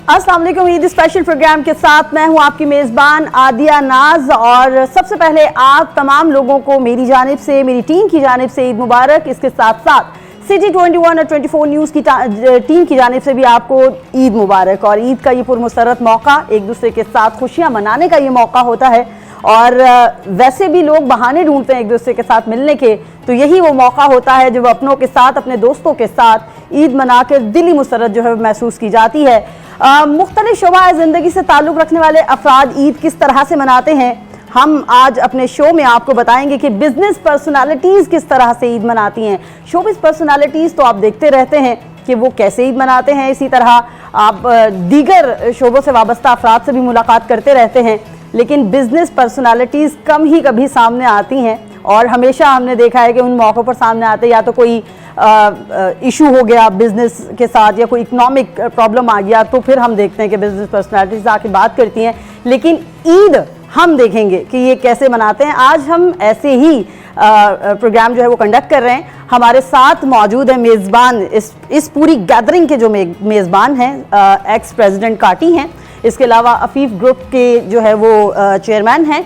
अस्सलाम वालेकुम। Eid special programme के साथ मैं हूं आपकी मेज़बान आदिया नाज। और सबसे पहले आप तमाम लोगों को मेरी जानिब से, मेरी टीम की जानिब से ईद मुबारक। इसके साथ साथ सिटी 21 और 24 न्यूज़ की टीम की जानिब से भी आपको ईद मुबारक। और ईद का ये पुरमसरत मौका, एक दूसरे के साथ खुशियाँ मनाने का ये मौका होता है। और वैसे भी लोग बहाने ढूंढते हैं एक दूसरे के साथ मिलने के, तो यही वो मौका होता है जब अपनों के साथ, अपने दोस्तों के साथ ईद मनाकर दिली मुसरत जो है महसूस की जाती है। मुख्तलिफ शोबा ज़िंदगी से ताल्लुक़ रखने वाले अफराद ईद किस तरह से मनाते हैं, हम आज अपने शो में आपको बताएंगे कि बिजनेस पर्सनालिटीज़ किस तरह से ईद मनाती हैं। शोबिज़ पर्सनालिटीज़ तो आप देखते रहते हैं कि वो कैसे ईद मनाते हैं, इसी तरह आप दीगर शोबों से वाबस्ता अफराद से भी मुलाकात करते रहते हैं, लेकिन बिजनेस पर्सनालिटीज़ कम ही कभी सामने आती हैं। और हमेशा हमने देखा है कि उन मौक़ों पर सामने आते या तो कोई इशू हो गया बिजनेस के साथ या कोई इकोनॉमिक प्रॉब्लम आ गया, तो फिर हम देखते हैं कि बिजनेस पर्सनालिटीज़ आके बात करती हैं। लेकिन ईद हम देखेंगे कि ये कैसे मनाते हैं। आज हम ऐसे ही प्रोग्राम जो है वो कंडक्ट कर रहे हैं। हमारे साथ मौजूद है मेज़बान, इस पूरी गैदरिंग के जो मेज़बान हैं एक्स प्रेसिडेंट काटी हैं, इसके अलावा अफीफ ग्रुप के जो है वो चेयरमैन हैं।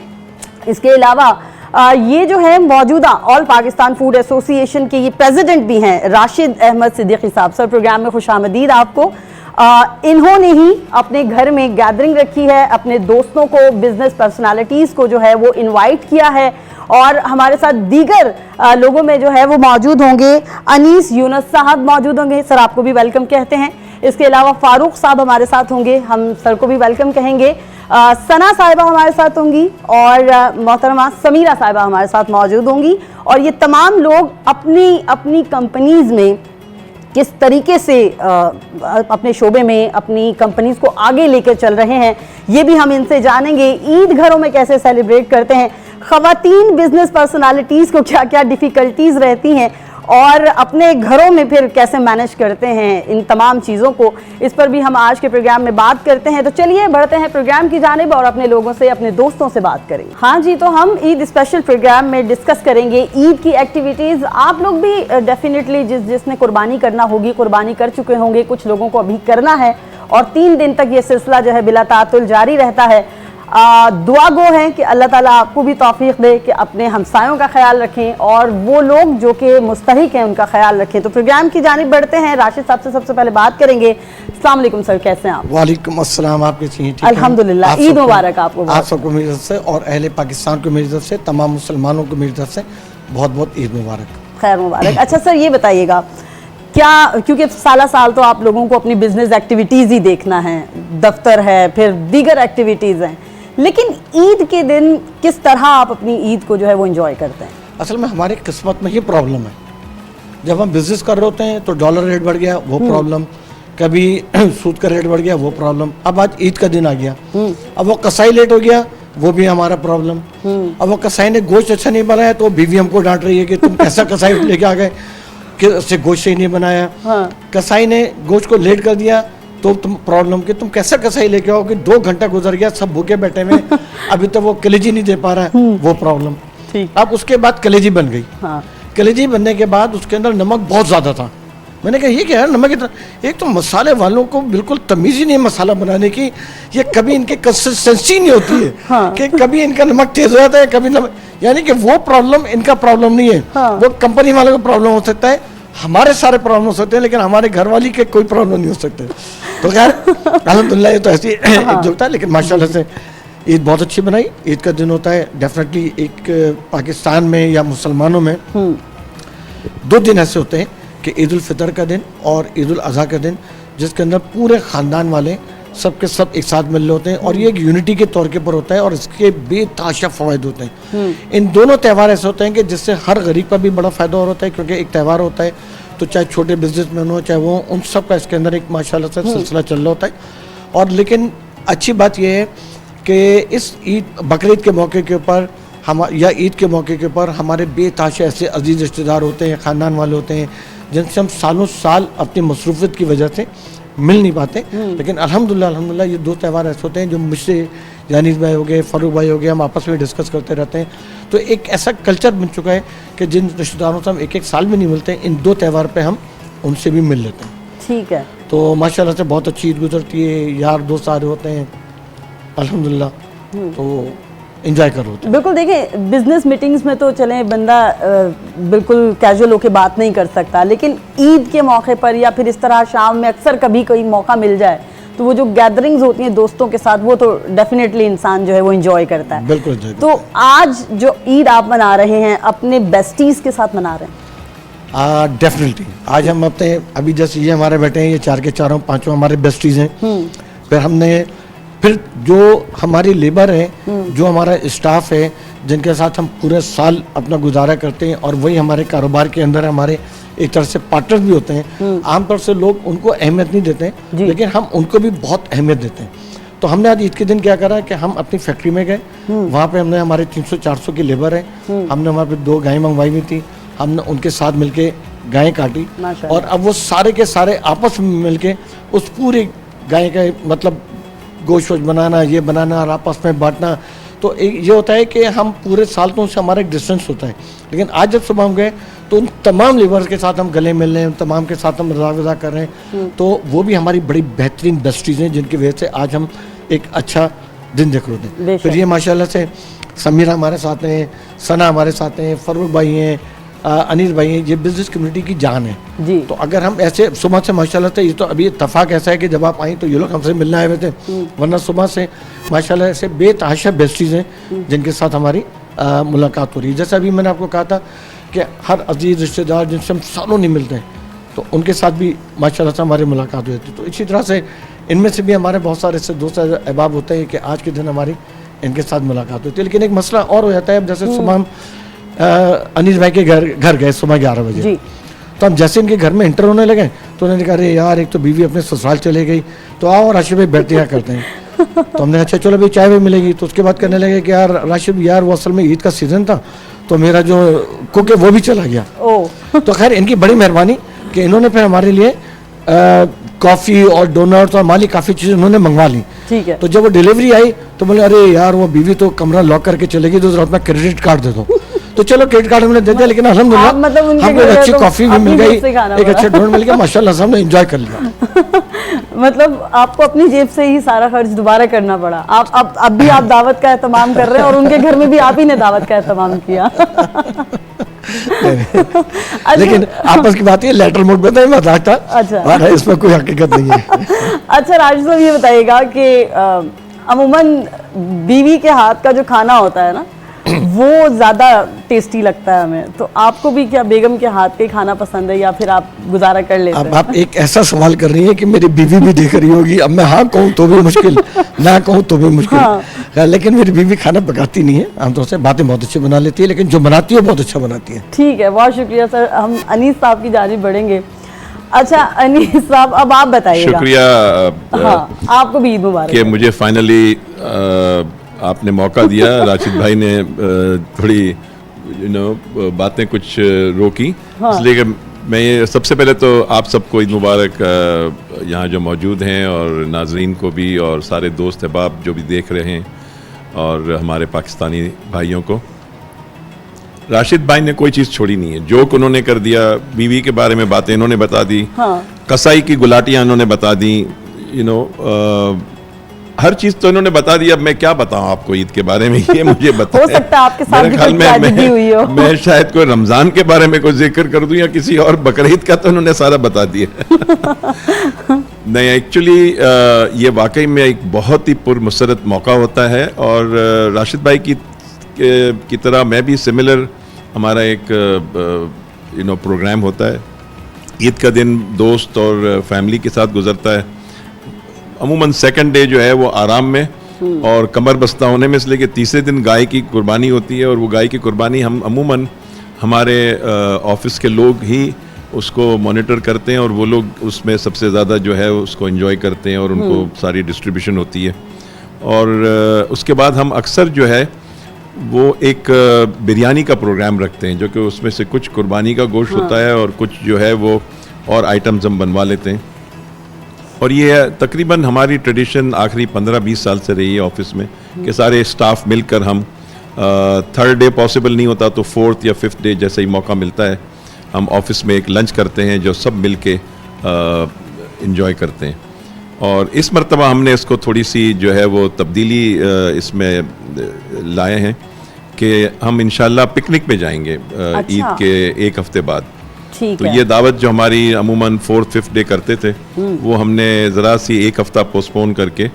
इसके अलावा ये जो है मौजूदा ऑल पाकिस्तान फूड एसोसिएशन के ये प्रेसिडेंट भी हैं राशिद अहमद सिद्दीकी साहब। सर, प्रोग्राम में खुशामदीद आपको। इन्होंने ही अपने घर में गैदरिंग रखी है, अपने दोस्तों को, बिजनेस पर्सनालिटीज़ को जो है वो इनवाइट किया है। और हमारे साथ दीगर लोगों में जो है वो मौजूद होंगे। अनीस यूनुस साहब मौजूद होंगे, सर आपको भी वेलकम कहते हैं। इसके अलावा फारूक साहब हमारे साथ होंगे, हम सर को भी वेलकम कहेंगे। सना साहिबा हमारे साथ होंगी और मोहतरमा समीरा साहिबा हमारे साथ मौजूद होंगी। और ये तमाम लोग अपनी अपनी कंपनीज़ में किस तरीके से अपने शोबे में अपनी कंपनीज़ को आगे लेकर चल रहे हैं, ये भी हम इनसे जानेंगे। ईद घरों में कैसे सेलिब्रेट करते हैं, ख़वातीन बिजनेस पर्सनालिटीज़ को क्या क्या डिफ़िकल्टीज़ रहती हैं और अपने घरों में फिर कैसे मैनेज करते हैं इन तमाम चीज़ों को, इस पर भी हम आज के प्रोग्राम में बात करते हैं। तो चलिए बढ़ते हैं प्रोग्राम की जानिब और अपने लोगों से, अपने दोस्तों से बात करेंगे। हाँ जी, तो हम ईद स्पेशल प्रोग्राम में डिस्कस करेंगे ईद की एक्टिविटीज़। आप लोग भी डेफिनेटली जिसने कुर्बानी करना होगी, कुर्बानी कर चुके होंगे, कुछ लोगों को अभी करना है और 3 दिन तक ये सिलसिला जो है बिला तातुल जारी रहता है। दुआ गो है कि अल्लाह ताला आपको भी तौफीक दे कि अपने हमसायों का ख्याल रखें और वो लोग जो कि मुस्तहिक हैं उनका ख्याल रखें। तो प्रोग्राम की जानिब बढ़ते हैं। राशिद साहब से सबसे पहले बात करेंगे। अस्सलाम वालेकुम सर, कैसे हैं आप? वालेकुम अस्सलाम, आप कैसी हैं? अल्हम्दुलिल्लाह। ईद मुबारक आपको। आप सबको मेरी तरफ से और अहले पाकिस्तान को मेरी तरफ से, तमाम मुसलमानों को मेरी तरफ से बहुत बहुत ईद मुबारक। खैर मुबारक। अच्छा सर, ये बताइएगा क्या, क्योंकि साला साल तो आप लोगों को अपनी बिजनेस एक्टिविटीज़ ही देखना है, दफ्तर है, फिर दीगर एक्टिविटीज़ हैं, लेकिन ईद के दिन किस तरह आप अपनी ईद को जो है वो एंजॉय करते हैं? असल में हमारी किस्मत में ही प्रॉब्लम है। जब हम बिजनेस कर रहे होते हैं तो डॉलर रेट बढ़ गया, वो प्रॉब्लम, कभी सूद का रेट बढ़ गया, वो प्रॉब्लम। अब आज ईद का दिन आ गया, अब वो कसाई लेट हो गया, वो भी हमारा प्रॉब्लम। अब वो कसाई ने गोश्त अच्छा नहीं बनाया तो बीवी हमको डांट रही है कि तुम कैसा कसाई लेके आ गए कि उससे गोश्त सही नहीं बनाया। कसाई ने गोश्त को लेट कर दिया तो तुम प्रॉब्लम कि तुम कैसा कसाई लेके आओ कि 2 घंटा गुजर गया, सब भूखे बैठे में अभी तो वो कलेजी नहीं दे पा रहा है, वो प्रॉब्लम। अब उसके बाद कलेजी बन गई। कलेजी बनने के बाद उसके अंदर नमक बहुत ज़्यादा था। मैंने कहा ये क्या है नमक इतना, एक तो मसाले वालों को बिल्कुल तमीज़ ही नहीं मसाला बनाने की, ये कभी इनकी कंसिस्टेंसी नहीं होती है कि कभी इनका नमक तेज़ हो जाता है, कभी नमक, यानी कि वो प्रॉब्लम इनका प्रॉब्लम नहीं है, वो कंपनी वालों का प्रॉब्लम हो सकता है, हमारे सारे प्रॉब्लम हो सकते हैं, लेकिन हमारे घर वाली के कोई प्रॉब्लम नहीं हो सकते। तो खैर अल्हम्दुलिल्लाह ये तो ऐसी एक जो होता है, लेकिन माशाल्लाह से ईद बहुत अच्छी बनाई। ईद का दिन होता है डेफिनेटली एक पाकिस्तान में या मुसलमानों में 2 दिन ऐसे होते हैं कि ईद उल फितर का दिन और ईद उल अज़हा का दिन, जिसके अंदर पूरे ख़ानदान वाले सब के सब एक साथ मिल रहे होते हैं और ये एक यूनिटी के तौर के ऊपर होता है और इसके बेताशा फ़वाइद होते हैं। इन दोनों त्यौहार ऐसे होते हैं कि जिससे हर गरीब का भी बड़ा फ़ायदा होता है, क्योंकि एक त्यौहार होता है तो चाहे छोटे बिजनेसमैन हो चाहे वो, उन सब का इसके अंदर एक माशाल्लाह से सिलसिला चल रहा होता है। और लेकिन अच्छी बात यह है कि इस ईद बकरीद के मौके के ऊपर हम या ईद के मौके के ऊपर हमारे बेताशा ऐसे अजीज़ रिश्तेदार होते हैं, ख़ानदान वाले होते हैं, जिनसे हम सालों साल अपनी मसरूफियत की वजह से मिल नहीं पाते। लेकिन अल्हम्दुलिल्लाह ये 2 त्यौहार ऐसे होते हैं जो मुझसे यानीस भाई हो गए, फ़ारूक भाई हो गए, हम आपस में डिस्कस करते रहते हैं। तो एक ऐसा कल्चर बन चुका है कि जिन रिश्तेदारों से हम 1-1 साल में नहीं मिलते, इन 2 त्यौहार पे हम उनसे भी मिल लेते हैं। ठीक है, तो माशाल्लाह से बहुत अच्छी ईद गुजरती है, यार दोस्त सारे होते हैं अल्हम्दुलिल्लाह, तो एंजॉय कर रहे होते हैं। बिल्कुल, देखिए बिजनेस मीटिंग्स में तो चले बंदा बिल्कुल कैजुअल होके बात नहीं कर सकता, लेकिन ईद के मौके पर या फिर इस तरह शाम में अक्सर कभी कोई मौका मिल जाए तो वो जो गैदरिंग्स होती हैं दोस्तों के साथ, वो तो डेफिनेटली इंसान जो है वो एंजॉय करता है। बिल्कुल enjoy तो आज जो ईद आप मना रहे हैं अपने बेस्टीज के साथ मना रहे हैं? डेफिनेटली आज हम अपने अभी जैसे ये हमारे बैठे हैं, ये 4 के 4 5 हमारे बेस्टीज हैं। फिर हमने फिर जो हमारी लेबर है, जो हमारा स्टाफ है, जिनके साथ हम पूरे साल अपना गुजारा करते हैं, और वही हमारे कारोबार के अंदर हमारे एक तरह से पार्टनर भी होते हैं। आमतौर से लोग उनको अहमियत नहीं देते हैं, लेकिन हम उनको भी बहुत अहमियत देते हैं। तो हमने आज ईद के दिन क्या करा कि हम अपनी फैक्ट्री में गए, वहाँ पे हमने हमारे 300-400 की लेबर है, हमने वहाँ पे 2 गायें मंगवाई हुई थी, हमने उनके साथ मिलके गायें काटी, और अब वो सारे के सारे आपस में मिलके उस पूरी गाय का मतलब गोश्त बनाना, ये बनाना और आपस में बांटना। तो ये होता है कि हम पूरे साल तो उनसे हमारा एक डिस्टेंस होता है, लेकिन आज जब सुबह हम गए तो उन तमाम लेबर्स के साथ हम गले मिल रहे हैं, उन तमाम के साथ हम मजाक वजाक कर रहे हैं। तो वो भी हमारी बड़ी बेहतरीन बेस्टीज हैं, जिनकी वजह से आज हम एक अच्छा दिन देख रहे थे। फिर ये माशाल्लाह से समीरा हमारे साथ हैं, सना हमारे साथ हैं, फरूक भाई हैं, अनिल भाई हैं, ये बिजनेस कम्युनिटी की जान है जी। तो अगर हम ऐसे सुबह से माशाल्लाह से, ये तो अभी इत्तेफाक ऐसा है कि जब आप आई तो ये लोग हमसे मिलने आए हुए थे, वरना सुबह से माशाल्लाह से बेतहाशा बेस्टीज हैं जिनके साथ हमारी मुलाकात हो रही है। जैसे अभी मैंने आपको कहा था कि हर अजीज रिश्तेदार जिनसे हम सालों नहीं मिलते हैं, तो उनके साथ भी माशाल्लाह से हमारी मुलाकात हुई थी। तो इसी तरह से इनमें से भी हमारे बहुत सारे ऐसे दोस्त अहबाब होते हैं कि आज के दिन हमारी इनके साथ मुलाकात होती है। लेकिन एक मसला और हो जाता है, जैसे सुबह हम अनिल भाई के घर गए सुबह 11 बजे, तो हम जैसे इनके घर में इंटर होने लगे तो उन्होंने कहा अरे यार एक तो बीवी अपने ससुराल चले गई, तो आओ राशिद भाई बैठते हैं करते हैं। तो हमने अच्छा चलो भाई चाय भी मिलेगी। तो उसके बाद कहने लगे कि यार राशिद यार वो असल में ईद का सीज़न था, तो मेरा जो कुक है वो भी चला गया। तो खैर इनकी बड़ी मेहरबानी कि इन्होंने फिर हमारे लिए कॉफ़ी और डोनट्स और माली काफ़ी चीज़ें उन्होंने मंगवा ली। ठीक है। तो जब वो डिलीवरी आई तो बोले अरे यार वो बीवी तो कमरा लॉक करके चलेगी, तो जरा अपना क्रेडिट कार्ड दे दो। तो चलो क्रेडिट कार्ड हमने दे दिया, लेकिन अल्हम्दुलिल्लाह मतलब हमको एक अच्छी कॉफ़ी भी मिल गई, एक अच्छा डोनट मिल गया, माशाल्लाह से हमने एंजॉय कर लिया। मतलब आपको अपनी जेब से ही सारा खर्च दोबारा करना पड़ा। आप अब भी आप दावत का एहतमाम कर रहे हैं, और उनके घर में भी आप ही ने दावत का एहतमाम किया। लेकिन आपस की बात है, लेटर मोड में तो मजाक था। अच्छा, इसमें कोई हकीकत नहीं है। अच्छा राजू साहब ये बताइएगा कि अमूमन बीवी के हाथ का जो खाना होता है ना, वो ज़्यादा टेस्टी लगता है हमें। तो आपको भी क्या बेगम के हाथ के खाना पसंद है, या फिर आप गुजारा कर लेते हैं? अब आप एक ऐसा सवाल कर रही हैं कि मेरी बीवी भी देख रही होगी। अब मैं हाँ कहूँ तो भी मुश्किल, ना कहूँ तो भी मुश्किल। हाँ। लेकिन मेरी बीवी खाना पकाती नहीं है, आमतौर से बातें बहुत अच्छी बना लेती है, लेकिन जो बनाती है बहुत अच्छा बनाती है। ठीक है, बहुत शुक्रिया सर। हम अनीस साहब की जानिब बढ़ेंगे। अच्छा अनीस साहब, अब आप बताइएगा। शुक्रिया। हाँ, आपको भी ईद मुबारक कि मुझे फाइनली आपने मौका दिया। राशिद भाई ने थोड़ी बातें कुछ रोकी, हाँ। इसलिए कि मैं ये सबसे पहले तो आप सबको ईद मुबारक, यहाँ जो मौजूद हैं और नाजरीन को भी, और सारे दोस्त अहबाब जो भी देख रहे हैं, और हमारे पाकिस्तानी भाइयों को। राशिद भाई ने कोई चीज़ छोड़ी नहीं है। जोक उन्होंने कर दिया, बीवी के बारे में बातें इन्होंने बता दी, हाँ। कसाई की गुलाटियाँ इन्होंने बता दी, हर चीज तो इन्होंने बता दी। अब मैं क्या बताऊं आपको ईद के बारे में, ये मुझे बताएं। हो सकता है आपके साथ भी कोई ट्रेजेडी हुई हो। मैं शायद कोई रमजान के बारे में कोई जिक्र कर दूं या किसी और बकरीद का, तो इन्होंने सारा बता दिया। नहीं, एक्चुअली ये वाकई में एक बहुत ही पुरमसरत मौका होता है, और राशिद भाई की तरह मैं भी सिमिलर, हमारा एक प्रोग्राम होता है। ईद का दिन दोस्त और फैमिली के साथ गुजरता है। अमूमन सेकंड डे जो है वो आराम में और कमर बस्ता होने में, इसलिए कि तीसरे दिन गाय की कुर्बानी होती है, और वो गाय की कुर्बानी हम अमूमन हमारे ऑफिस के लोग ही उसको मॉनिटर करते हैं, और वो लोग उसमें सबसे ज़्यादा जो है उसको एंजॉय करते हैं, और उनको सारी डिस्ट्रीब्यूशन होती है। और उसके बाद हम अक्सर जो है वो एक बिरयानी का प्रोग्राम रखते हैं, जो कि उसमें से कुछ कुर्बानी का गोश्त होता है, और कुछ जो है वो और आइटम्स हम बनवा लेते हैं। और ये तकरीबन हमारी ट्रेडिशन आखिरी 15-20 साल से रही है ऑफिस में, कि सारे स्टाफ मिलकर हम थर्ड डे पॉसिबल नहीं होता तो फोर्थ या फिफ्थ डे जैसे ही मौका मिलता है, हम ऑफिस में एक लंच करते हैं, जो सब मिल के इंजॉय करते हैं। और इस मर्तबा हमने इसको थोड़ी सी जो है वो तब्दीली इसमें लाए हैं कि हम इंशाल्लाह पिकनिक पे जाएंगे ईद के एक हफ्ते बाद। ठीक तो है। ये दावत जो हमारी अमूमन 4th-5th डे करते थे वो हमने ज़रा सी एक हफ्ता पोस्टपोन करके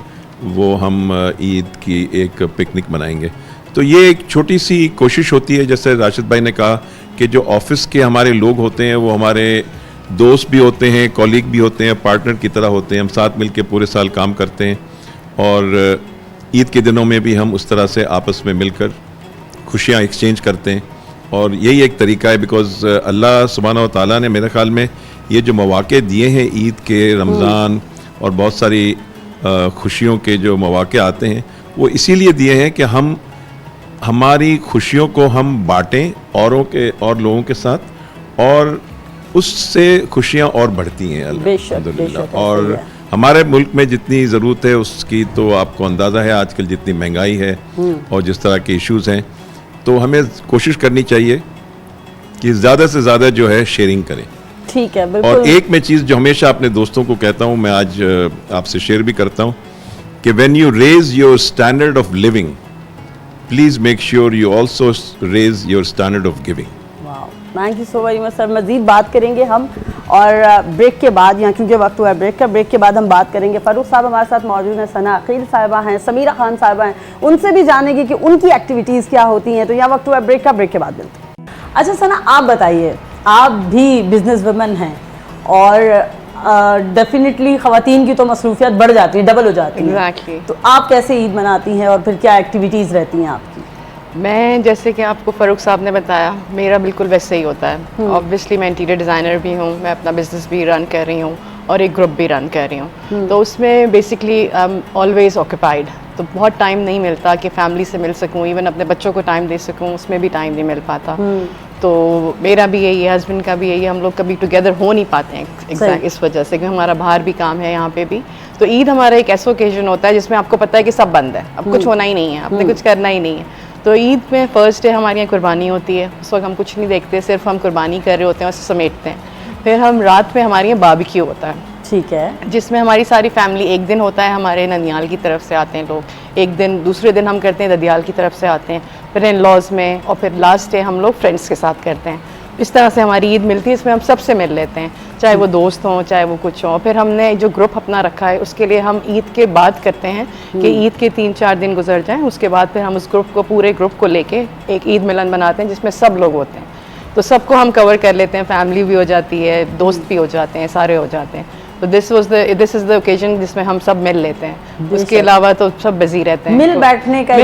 वो हम ईद की एक पिकनिक मनाएंगे। तो ये एक छोटी सी कोशिश होती है, जैसे राशिद भाई ने कहा कि जो ऑफिस के हमारे लोग होते हैं वो हमारे दोस्त भी होते हैं, कॉलीग भी होते हैं, पार्टनर की तरह होते हैं। हम साथ मिल के पूरे साल काम करते हैं और ईद के दिनों में भी हम उस तरह से आपस में मिलकर खुशियाँ एक्सचेंज करते हैं। और यही एक तरीका है, बिकॉज़ अल्लाह सुब्हानहू व तआला ने मेरे ख्याल में ये जो मौक़े दिए हैं ईद के, रमज़ान और बहुत सारी खुशियों के जो मौक़े आते हैं वो इसीलिए दिए हैं कि हम हमारी खुशियों को हम बांटें औरों के और लोगों के साथ, और उससे खुशियाँ और बढ़ती हैं अल्हम्दुलिल्लाह। और हमारे मुल्क में जितनी ज़रूरत है उसकी तो आपको अंदाज़ा है, आजकल जितनी महंगाई है और जिस तरह के इश्यूज़ हैं, तो हमें कोशिश करनी चाहिए कि ज़्यादा से ज़्यादा जो है शेयरिंग करें। ठीक है, बिल्कुल। और एक मैं चीज़ जो हमेशा अपने दोस्तों को कहता हूँ, मैं आज आपसे शेयर भी करता हूँ कि when you raise your standard of living, please make sure you also raise your standard of giving. Thank you so very much sir. मज़ीद बात करेंगे हम, और ब्रेक के बाद, यहाँ क्योंकि वक्त हुआ है ब्रेक का, ब्रेक के बाद हम बात करेंगे। फ़ारूक साहब हमारे साथ मौजूद हैं, सना अकील साहिबा हैं, समीरा खान साहिबा हैं, उनसे भी जानेंगे कि उनकी एक्टिविटीज़ क्या होती हैं। तो यहाँ वक्त हुआ है ब्रेक का, ब्रेक के बाद मिलते हैं। अच्छा सना, आप बताइए, आप भी बिजनेस वुमन हैं और डेफिनेटली ख़वातीन की तो मसरूफियत बढ़ जाती है, डबल हो जाती है। Exactly. तो आप कैसे ईद मनाती हैं और फिर क्या एक्टिविटीज़ रहती हैं आपकी? मैं, जैसे कि आपको फ़ारूक साहब ने बताया, मेरा बिल्कुल वैसे ही होता है। ऑब्वियसली मैं इंटीरियर डिज़ाइनर भी हूँ, मैं अपना बिज़नेस भी रन कर रही हूँ और एक ग्रुप भी रन कर रही हूँ। तो उसमें basically I am always occupied, तो बहुत टाइम नहीं मिलता कि फैमिली से मिल सकूँ, इवन अपने बच्चों को टाइम दे सकूँ, उसमें भी टाइम नहीं मिल पाता। तो मेरा भी यही है, हस्बैंड का भी यही है, हम लोग कभी टुगेदर हो नहीं पाते हैं एग्जैक्ट इस वजह से कि हमारा बाहर भी काम है, यहाँ पे भी। तो ईद हमारा एक ऐसा ओकेजन होता है जिसमें आपको पता है कि सब बंद है, अब कुछ होना ही नहीं है, आपने कुछ करना ही नहीं है। तो ईद में फर्स्ट डे हमारे यहाँ कुर्बानी होती है, उस वक्त हम कुछ नहीं देखते, सिर्फ हम कुर्बानी कर रहे होते हैं, उसे समेटते हैं। फिर हम रात में हमारे यहाँ बारबेक्यू होता है, ठीक है, जिसमें हमारी सारी फैमिली, एक दिन होता है हमारे ननियाल की तरफ से आते हैं लोग, एक दिन दूसरे दिन हम करते हैं ददियाल की तरफ से आते हैं, फिर इन लॉज में, और फिर लास्ट डे हम लोग फ्रेंड्स के साथ करते हैं। इस तरह से हमारी ईद मिलती है, इसमें हम सबसे मिल लेते हैं, चाहे वो दोस्त हों चाहे वो कुछ हों। फिर हमने जो ग्रुप अपना रखा है उसके लिए हम ईद के बाद करते हैं कि ईद के 3-4 दिन गुजर जाएं, उसके बाद फिर हम उस ग्रुप को, पूरे ग्रुप को लेके एक ईद मिलन बनाते हैं जिसमें सब लोग होते हैं। तो सबको हम कवर कर लेते हैं, फैमिली भी हो जाती है, दोस्त भी हो जाते हैं, सारे हो जाते हैं। तो दिस इज़ द ओकेजन जिसमें हम सब मिल लेते हैं। उसके अलावा तो सब बिजी रहते हैं, मिल बैठने का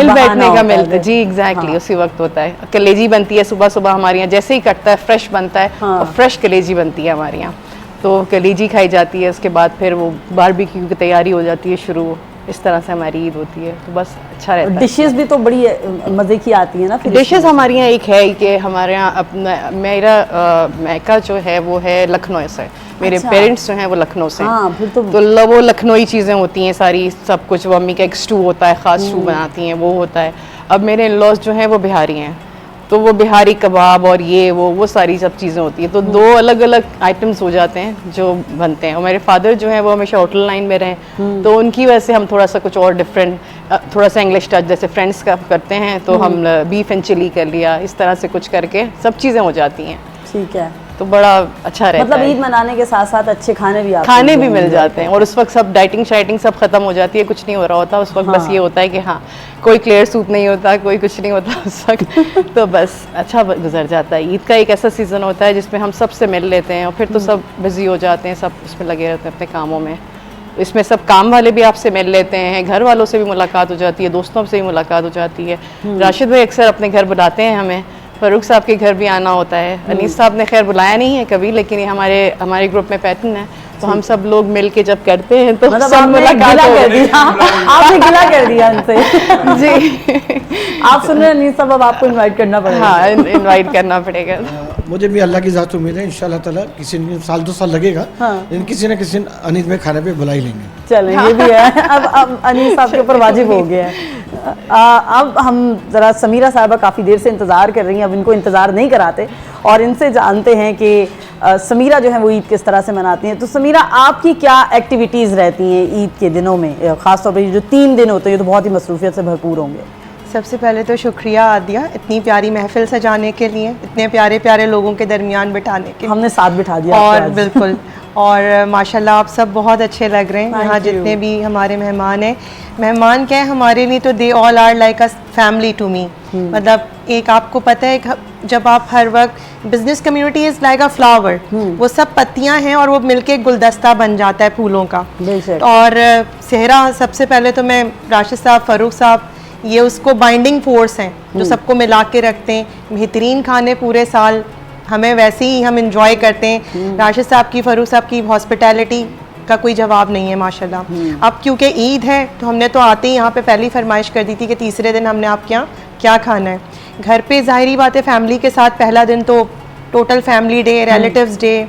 मिलता है जी, एग्जैक्टली उसी वक्त होता है। कलेजी बनती है सुबह सुबह हमारे यहाँ, जैसे ही कटता है फ्रेश बनता है और फ्रेश कलेजी बनती है हमारे यहाँ, तो कलेजी खाई जाती है। उसके बाद फिर वो बारबेक्यू की तैयारी हो जाती है शुरू। इस तरह से हमारी ईद होती है, तो बस अच्छा रहता है। डिशेस भी तो बड़ी मज़े की आती है ना। डिशेस हमारे यहाँ एक है कि हमारे यहाँ अपना, मेरा मैका जो है वो है लखनऊ से, मेरे पेरेंट्स जो हैं वो लखनऊ से, फिर तो वो लखनऊई चीज़ें होती हैं सारी, सब कुछ। वो अम्मी का एक स्टू होता है, ख़ास स्टू बनाती हैं, वो होता है। अब मेरे इन-लॉज जो हैं वो बिहारी हैं, तो वो बिहारी कबाब और ये वो सारी सब चीज़ें होती हैं। तो 2 अलग अलग आइटम्स हो जाते हैं जो बनते हैं। और मेरे फादर जो हैं वो हमेशा होटल लाइन में रहे, तो उनकी वजह से हम थोड़ा सा कुछ और डिफरेंट, थोड़ा सा इंग्लिश टच, जैसे फ्रेंड्स का करते हैं तो हम बीफ एंड चिली कर लिया, इस तरह से कुछ करके सब चीज़ें हो जाती हैं। ठीक है, तो बड़ा अच्छा रहता मतलब है। ईद मनाने के साथ साथ अच्छे खाने भी खाने भी मिल जाते हैं, और उस वक्त सब डाइटिंग शाइटिंग सब खत्म हो जाती है, कुछ नहीं हो रहा होता उस वक्त। बस ये होता है कि हाँ, कोई क्लियर सूप नहीं होता, कोई कुछ नहीं होता उस वक्त। तो बस अच्छा गुजर जाता है। ईद का एक ऐसा सीज़न होता है जिसमें हम सबसे मिल लेते हैं, और फिर तो सब बिजी हो जाते हैं, सब उसमें लगे रहते हैं अपने कामों में। इसमें सब काम वाले भी आपसे मिल लेते हैं, घर वालों से भी मुलाकात हो जाती है, दोस्तों से भी मुलाकात हो जाती है। राशिद भाई अक्सर अपने घर बुलाते हैं हमें, फ़ारूक साहब के घर भी आना होता है। अनीस साहब ने खैर बुलाया नहीं है कभी, लेकिन ये हमारे ग्रुप में पैटर्न है, तो हम सब लोग मिल के जब करते हैं तो मतलब सब मुलाकात कर दिया। आपने गिला कर दिया उनसे। जी आप सुन रहे हैं अनीस साहब, अब आपको इनवाइट करना पड़ेगा। हाँ, इनवाइट करना पड़ेगा। मुझे भी अल्लाह की ज़ात उम्मीद है, इंशाल्लाह ताला किसी ने 1-2 साल लगेगा, लेकिन किसी न किसी अनीस में खाने पे बुला ही लेंगे। चलो ये भी है, अब अनीस साहब के ऊपर वाजिब हो गया है। अब हम ज़रा समीरा साहबा काफ़ी देर से इंतज़ार कर रही हैं, अब इनको इंतज़ार नहीं कराते और इनसे जानते हैं कि समीरा जो है वो ईद किस तरह से मनाती हैं। तो समीरा, आपकी क्या एक्टिविटीज़ रहती हैं ईद के दिनों में, ख़ासतौर पर ये जो 3 दिन होते हैं ये तो बहुत ही मसरूफियत से भरपूर होंगे। सबसे पहले तो शुक्रिया आदिया, इतनी प्यारी महफिल सजाने के लिए, इतने प्यारे प्यारे लोगों के दरमियान बिठाने के लिए। हमने साथ बिठा दिया और आपको आज। बिल्कुल, और माशाल्लाह आप सब बहुत अच्छे लग रहे हैं। Thank यहाँ you. जितने भी हमारे मेहमान हैं, मेहमान क्या है हमारे लिए, तो they all are like a family to me. मतलब एक आपको पता है जब आप हर वक्त business community is like a flower, वो सब पत्तियां हैं और वो मिलके एक गुलदस्ता बन जाता है फूलों का। बेशक। और सेहरा, सबसे पहले तो मैं राशिद साहब, फ़ारूक साहब, ये उसको बाइंडिंग फोर्स हैं जो सबको मिला के रखते हैं। बेहतरीन खाने पूरे साल हमें वैसे ही हम इंजॉय करते हैं। राशिद साहब की, फ़ारूक साहब की हॉस्पिटैलिटी का कोई जवाब नहीं है माशाल्लाह। अब क्योंकि ईद है तो हमने तो आते ही यहाँ पे पहली फरमाइश कर दी थी कि तीसरे दिन हमने आपके यहाँ क्या खाना है। घर पे ज़ाहिरी बात है फैमिली के साथ पहला दिन तो total family day, relatives day,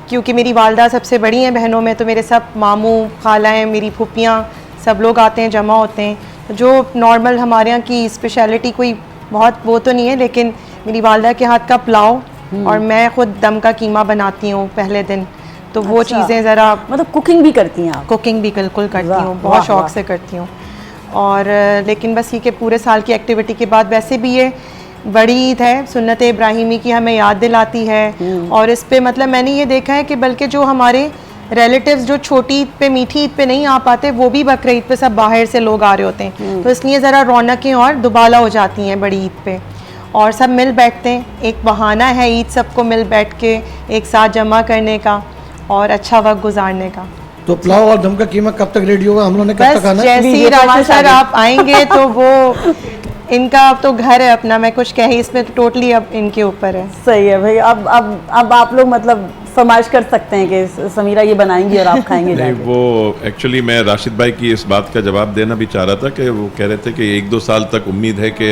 क्योंकि मेरी वालदा सबसे बड़ी हैं बहनों में, तो मेरे सब मामू, खालाएँ, मेरी फूफियाँ, सब लोग आते हैं, जमा होते हैं। जो नॉर्मल हमारे यहाँ की स्पेशलिटी कोई बहुत वो तो नहीं है, लेकिन मेरी वालदा के हाथ का पुलाव और मैं खुद दम का कीमा बनाती हूँ पहले दिन, तो वो अच्छा। चीज़ें ज़रा, मतलब कुकिंग भी करती हैं आप? कुकिंग भी बिल्कुल करती वाह, हूँ, वाह, बहुत शौक़ वाह। से करती हूँ। और लेकिन बस ये कि पूरे साल की एक्टिविटी के बाद वैसे भी ये बड़ी ईद है, सुन्नत इब्राहिमी की हमें याद दिलाती है। और इस पे मतलब मैंने ये देखा है कि बल्कि जो हमारे रिलेटिव्स जो छोटी ईद पे, मीठी ईद पे नहीं आ पाते, वो भी बकरा ईद पे सब बाहर से लोग आ रहे होते हैं, तो इसलिए ज़रा रौनकें और दुबाला हो जाती हैं बड़ी ईद पे, और सब मिल बैठते हैं। एक बहाना है ईद सबको मिल बैठ के एक साथ जमा करने का और अच्छा वक्त गुजारने का। तो पुलाव और दम का कीमा कब तक रेडी होगा, हम लोगों ने कब बस तक आना है? जैसे ही लीजिए, राशि तमाशा सर है। आप आएंगे तो वो इनका अब तो घर है अपना, मैं कुछ कह ही इसमें तो टोटली अब इनके ऊपर है। सही है भाई। अब आप लोग मतलब फरमाइश कर सकते हैं कि समीरा ये बनाएंगी और आप खाएंगे नहीं, जाके। वो एक्चुअली मैं राशिद भाई की इस बात का जवाब देना भी चाह रहा था कि वो कह रहे थे कि 1-2 साल तक उम्मीद है कि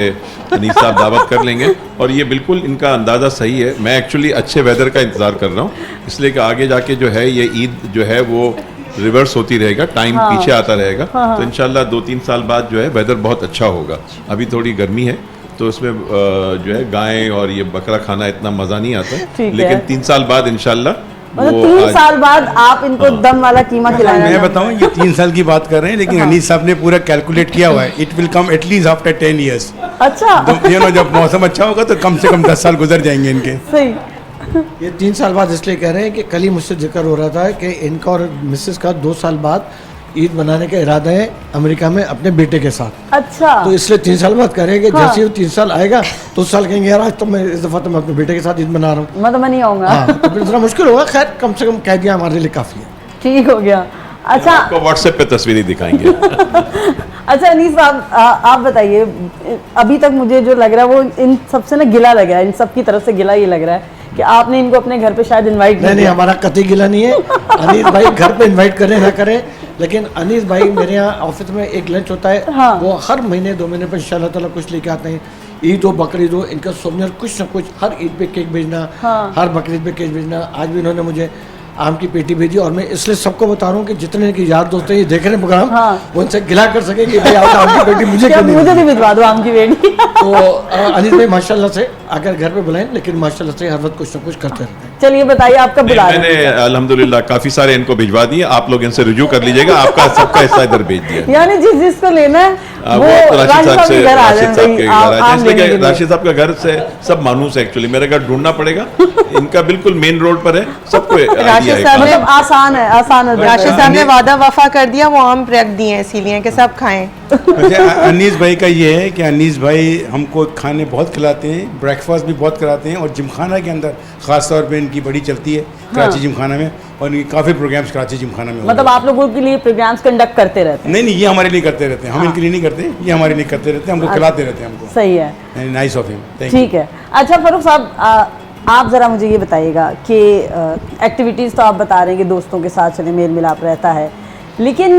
अनीस साहब दावत कर लेंगे, और ये बिल्कुल इनका अंदाज़ा सही है। मैं एक्चुअली अच्छे वेदर का इंतज़ार कर रहा हूँ, इसलिए कि आगे जाके जो है ये ईद जो है वो रिवर्स होती रहेगा, टाइम पीछे आता रहेगा। तो इंशाल्लाह 2-3 साल बाद जो है वेदर बहुत अच्छा होगा। अभी थोड़ी गर्मी है तो उसमें जो है गाय और ये बकरा खाना इतना मज़ा नहीं आता, ठीक लेकिन है। 3 साल बाद इंशाल्लाह मतलब 3 साल बाद आप इनको दम वाला कीमा खिलाएंगे। मैं बताऊं, ये 3 साल की बात कर रहे हैं, लेकिन अनीस साहब ने पूरा कैलकुलेट किया हुआ है। It will come at least after 10 years. अच्छा, जब मौसम अच्छा होगा तो कम से कम 10 साल गुजर जाएंगे इनके। सही। ये 3 साल बाद इसलिए कह रहे हैं कि कल ही मुझसे जिक्र हो रहा था कि इनका और मिसेस का 2 साल बाद ईद मनाने का इरादा है अमेरिका में अपने बेटे के साथ। अच्छा, तो इसलिए 3 साल बाद कह रहे हैं कि जैसे ही 3 साल आएगा तो उस साल कहेंगे यार आज तो मैं इस दफ़ा तो मैं अपने बेटे के साथ ईद मना रहा हूँ। मतलब मैं नहीं आऊँगा। हाँ, तो फिर थोड़ा मुश्किल होगा, खैर कम से कम कह दिया हमारे लिए काफ़ी है। ठीक हो गया। अच्छा आपको व्हाट्सएप पे तस्वीरें दिखाएंगे। अच्छा अनीस साहब, आप बताइए, अभी तक मुझे जो लग रहा है वो इन सबसे ना गिला लग रहा है, इन सब की तरफ से गिला ये लग रहा है कि आपने इनको अपने घर पे शायद इनवाइट नहीं नहीं, हमारा कतई गिला नहीं है। अनीस भाई घर पे इनवाइट करें ना करें, लेकिन अनीस भाई मेरे यहाँ ऑफिस में एक लंच होता है। हाँ। वो हर महीने 2 महीने पर इंशाल्लाह ताला कुछ लेके आते हैं। ईद हो बकरीद हो, इनका सोमवार कुछ ना कुछ, हर ईद पे केक भेजना, हाँ। हर बकरीद पे केक भेजना। आज भी उन्होंने मुझे आम की पेटी भेजी, और मैं इसलिए सबको बता रहा हूँ कि जितने इनके यार दोस्त हैं ये देख रहे हैं प्रोग्राम, हाँ। वो इनसे गिला कर सके कि भाई आपका आम की पेटी मुझे क्या क्यों नहीं मुझे मिली? भी भिजवा दो आम की बेटी। तो अनीस भाई माशाल्लाह से अगर घर पे बुलाएं, लेकिन माशाल्लाह से हर वक्त कुछ ना कुछ करते रहते हैं। चलिए बताइए आप कब बुला रहे मैंने हैं? अल्हम्दुलिल्लाह काफी सारे इनको भिजवा दिए, आप लोग इनसे रुजू कर लीजिएगा, आपका सबका हिस्सा इधर भेज दिया। यानी जिस जिसको लेना है वो वो राशिद राशिद साहब साहब से, के घर आ राशिद साहब के जाए घर आ जाए, इसलिए कि भाई। राशिद साहब का घर से सब मानूस है। एक्चुअली मेरा घर ढूंढना पड़ेगा, इनका बिल्कुल मेन रोड पर है, सबको राशिद idea है साहब ने खाना। आसान है, आसान है। राशिद साहब ने वादा वफा कर दिया, वो आम रख दिए हैं इसीलिए कि सब खाएं। अच्छा, अनीस भाई का ये है कि अनीस भाई हमको खाने बहुत खिलाते हैं, ब्रेकफास्ट भी बहुत कराते हैं, और जिमखाना के अंदर ख़ास तौर पे इनकी बड़ी चलती है कराची जिमखाना में, और इनकी काफ़ी प्रोग्राम्स कराची जिमखाना में हो मतलब रहे आप लोगों के लिए प्रोग्राम्स कंडक्ट करते रहते हैं। नहीं, ये हमारे लिए करते रहते हैं, हम इनके लिए नहीं करते, ये हमारे लिए करते रहते हैं, हमको खिलाते रहते हैं हैं? हमको। सही है, nice of him, thank you. ठीक है। अच्छा फारूक साहब, आप ज़रा मुझे ये बताइएगा कि एक्टिविटीज़ तो आप बता रहे हैं कि दोस्तों के साथ चले मेल मिलाप रहता है, लेकिन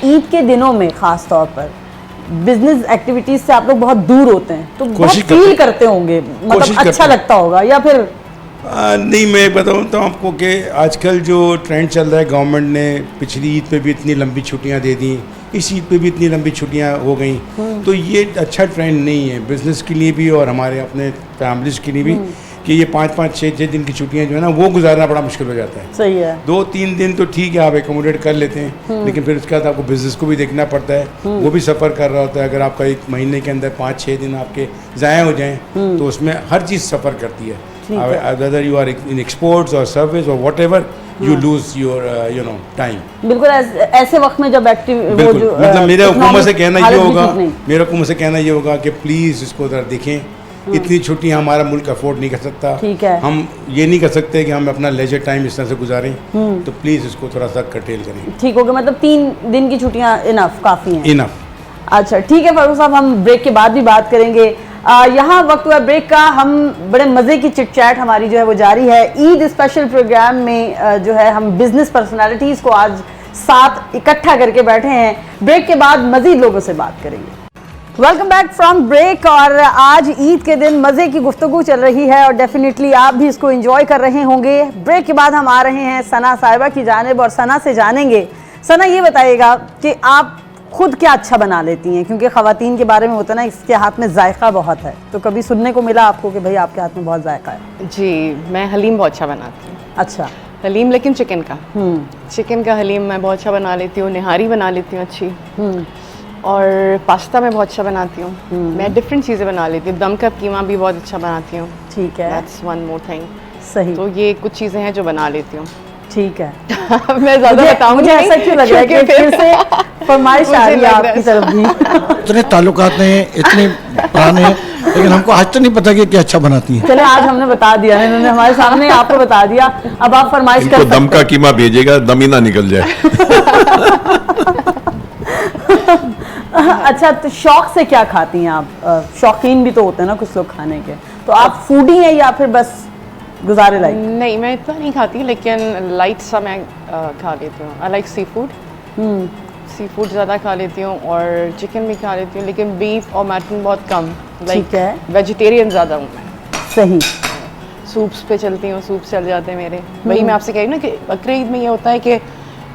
ईद के दिनों में ख़ास तौर पर बिजनेस एक्टिविटीज़ से आप लोग बहुत दूर होते हैं, तो बहुत कोशिश फील करते करते होंगे, मतलब कोशिश अच्छा करते हैं। लगता होगा, या फिर नहीं, मैं बताऊँ तो आपको कि आजकल जो ट्रेंड चल रहा है, गवर्नमेंट ने पिछली ईद पे भी इतनी लंबी छुट्टियां दे दी, इस ईद पे भी इतनी लंबी छुट्टियां हो गई, तो ये अच्छा ट्रेंड नहीं है बिज़नेस के लिए भी और हमारे अपने फैमिलीज़ के लिए भी, कि ये 5-5, 6-6 दिन की छुट्टियां जो है ना, वो गुजारना बड़ा मुश्किल हो जाता है। सही है। 2-3 दिन तो ठीक है, आप एकोमोडेट कर लेते हैं, लेकिन फिर उसके बाद आपको बिज़नेस को भी देखना पड़ता है, वो भी सफ़र कर रहा होता है। अगर आपका एक महीने के अंदर 5-6 दिन आपके ज़ाया हो जाएँ तो उसमें हर चीज़ सफ़र करती है। Whether you are in exports or service or whatever, you lose your time. बिल्कुल ऐसे वक्त में जब एक्टिव वो बिल्कुल, जो मतलब मेरा हुकूमत से कहना ये हालत भी होगा, ठीक नहीं। मेरा हुकूमत से कहना ये होगा कि प्लीज़ इसको ज़रा देखें, इतनी छुट्टियां हमारा मुल्क अफोर्ड नहीं कर सकता। ठीक है। हम ये नहीं कर सकते कि हम अपना लेजर टाइम इस तरह से गुजारें, तो प्लीज़ इसको थोड़ा सा कर्टेल करें। ठीक हो गया, मतलब 3 दिन की छुट्टियां इनफ, काफ़ी हैं। इनफ। अच्छा ठीक है फारूक साहब, हम ब्रेक के बाद भी बात करेंगे। यहाँ वक्त हुआ ब्रेक का, हम बड़े मज़े की चिट चैट हमारी जो है वो जारी है। ईद स्पेशल प्रोग्राम में जो है हम बिजनेस पर्सनालिटीज़ को आज साथ इकट्ठा करके बैठे हैं। ब्रेक के बाद मज़ीद लोगों से बात करेंगे। Welcome back from break. और आज ईद के दिन मज़े की गुफ्तगू चल रही है और डेफिनेटली आप भी इसको एंजॉय कर रहे होंगे। ब्रेक के बाद हम आ रहे हैं सना साहिबा की जानिब और सना से जानेंगे। सना, ये बताइएगा कि आप खुद क्या अच्छा बना लेती हैं, क्योंकि ख़वातीन के बारे में होता है ना, इसके हाथ में जायका बहुत है, तो कभी सुनने को मिला आपको कि भाई आपके हाथ में बहुत जायका है? जी, मैं हलीम बहुत अच्छा बनाती हूँ। अच्छा। हलीम, लेकिन चिकन का। चिकन का हलीम मैं बहुत अच्छा बना लेती हूँ, निहारी बना लेती हूँ अच्छी, और पास्ता मैं बहुत अच्छा बनाती हूँ। मैं डिफरेंट चीज़ें बना लेती हूँ। दम का कीमा भी बहुत अच्छा बनाती हूँ। ठीक है, दैट्स वन मोर थिंग। सही। तो ये कुछ चीज़ें हैं जो बना लेती हूँ। ठीक है। मैं ज़्यादा बताऊँगी मुझे ऐसा क्यों लग रहा है कि फिर से फरमाइश आ रही है आपकी तरफ भी? इतने ताल्लुकात हैं, इतने पुराने हैं, लेकिन हमको आज तो नहीं पता कि क्या अच्छा बनाती हैं। चले, आज हमने बता दिया, इन्होंने हमारे सामने आपको बता दिया, अब आप फरमाइश कर इनको सकते दम का कीमा भेजेगा, दम ही ना निकल जाए। अच्छा, तो शौक से क्या खाती हैं आप? शौकीन भी तो होते हैं ना कुछ लोग खाने के, तो आप फूडी हैं या फिर बस गुजारे लाइक? नहीं, मैं इतना नहीं खाती, लेकिन लाइट सा मैं खा लेती हूँ। आई लाइक सी फूड ज़्यादा खा लेती हूँ और चिकन भी खा लेती हूँ, लेकिन बीफ और मटन बहुत कम। ठीक है। वेजिटेरियन ज़्यादा हूँ मैं। सही। सूप्स पे चलती हूँ, सूप चल जाते हैं मेरे। वही मैं आपसे कह रही हूँ ना कि बकरीद में ये होता है कि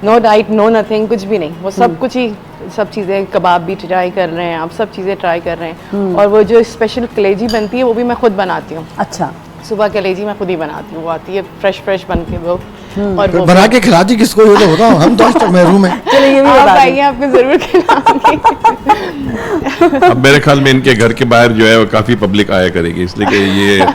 नो डाइट, नो नथिंग, कुछ भी नहीं, वो सब कुछ ही, सब चीज़ें, कबाब भी ट्राई कर रहे हैं आप, सब चीज़ें ट्राई कर रहे हैं। और वो जो स्पेशल कलेजी बनती है वो भी मैं खुद बनाती हूँ। अच्छा। सुबह कलेजी मैं खुद ही बनाती हूँ, वो आती है फ्रेश बन के वो। और फिर वो बना के खिलाती किसको, ये तो होता हूँ हम, तो आज तक महरूम हैं। चलिए, ये भी आप बता आइए, दें। आपको जरूर खिलाऊंगी। अब मेरे ख्याल में इनके घर के बाहर जो है वो काफ़ी पब्लिक आया करेगी, इसलिए कि ये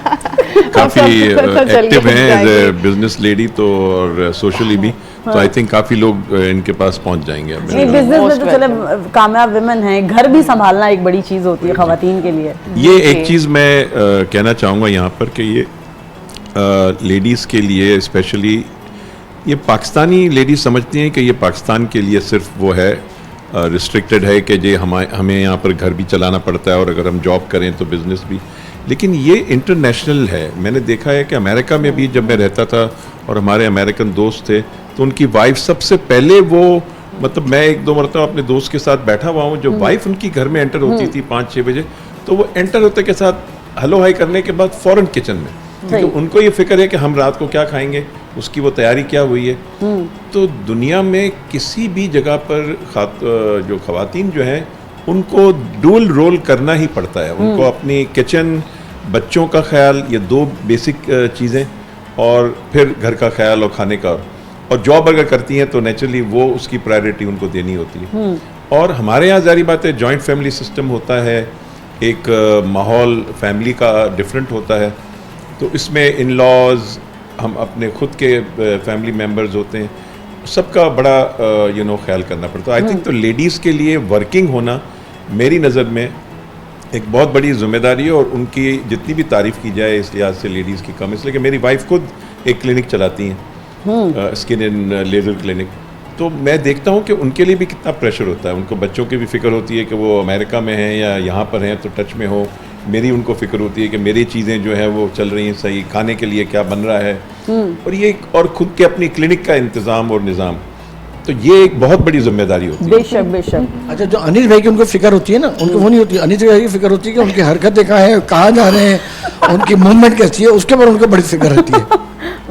काफ़ी एक्टिव हैं एज ए बिजनेस लेडी, तो और सोशली भी, तो आई थिंक काफ़ी लोग इनके पास पहुंच जाएंगे। अब नहीं, बिजनेस में तो चले कामयाब विमेन हैं, घर भी संभालना एक बड़ी चीज़ होती है ख़वातीन के लिए। ये एक चीज़ मैं कहना चाहूँगा यहाँ पर कि ये लेडीज़ के लिए स्पेशली, ये पाकिस्तानी लेडीज़ समझती हैं कि ये पाकिस्तान के लिए सिर्फ वो है, रिस्ट्रिक्टेड है कि जे हमें यहाँ पर घर भी चलाना पड़ता है और अगर हम जॉब करें तो बिज़नेस भी, लेकिन ये इंटरनेशनल है। मैंने देखा है कि अमेरिका में भी जब मैं रहता था और हमारे अमेरिकन दोस्त थे, तो उनकी वाइफ सबसे पहले वो, मतलब मैं 1-2 मरतबा अपने दोस्त के साथ बैठा हुआ हूँ, जो वाइफ उनकी घर में एंटर होती थी 5-6 बजे, तो वो एंटर होते के साथ हेलो हाई करने के बाद फ़ौरन किचन में, क्योंकि उनको ये फिक्र है कि हम रात को क्या खाएंगे, उसकी वो तैयारी क्या हुई है। तो दुनिया में किसी भी जगह पर जो ख़वातीन जो हैं उनको डुअल रोल करना ही पड़ता है। उनको अपनी किचन, बच्चों का ख्याल, ये 2 बेसिक चीज़ें, और फिर घर का ख्याल और खाने का, और जॉब अगर करती हैं तो नेचुरली वो उसकी प्रायोरिटी उनको देनी होती है। और हमारे यहाँ ज़ाहिर बात है जॉइंट फैमिली सिस्टम होता है, एक माहौल फैमिली का डिफरेंट होता है, तो इसमें इन लॉज, हम अपने खुद के फैमिली मेम्बर्स होते हैं, सबका बड़ा ख्याल करना पड़ता है। आई थिंक तो लेडीज़ के लिए वर्किंग होना मेरी नज़र में एक बहुत बड़ी जिम्मेदारी है, और उनकी जितनी भी तारीफ़ की जाए इस लिहाज से लेडीज़ की कम, इसलिए कि मेरी वाइफ खुद एक क्लिनिक चलाती हैं, स्किन एंड लेज़र क्लिनिक, तो मैं देखता हूँ कि उनके लिए भी कितना प्रेशर होता है। उनको बच्चों की भी फ़िक्र होती है कि वो अमेरिका में हैं या यहाँ पर हैं तो टच में हो, मेरी उनको फ़िक्र होती है कि मेरी चीज़ें जो हैं वो चल रही हैं सही, खाने के लिए क्या बन रहा है, और ये और ख़ुद के अपनी क्लिनिक का इंतज़ाम और निज़ाम। तो ये एक बहुत बड़ी जिम्मेदारी होती है। बेशक बेशक। अच्छा, जो अनिल भाई की उनको फिक्र होती है ना, उनको वो नहीं होती। अनिल भाई की फिक्र होती है कि उनकी हरकतें कहाँ हैं, कहाँ जा रहे हैं, उनकी मूवमेंट कैसी है, उसके ऊपर उनको बड़ी फिक्र रहती है।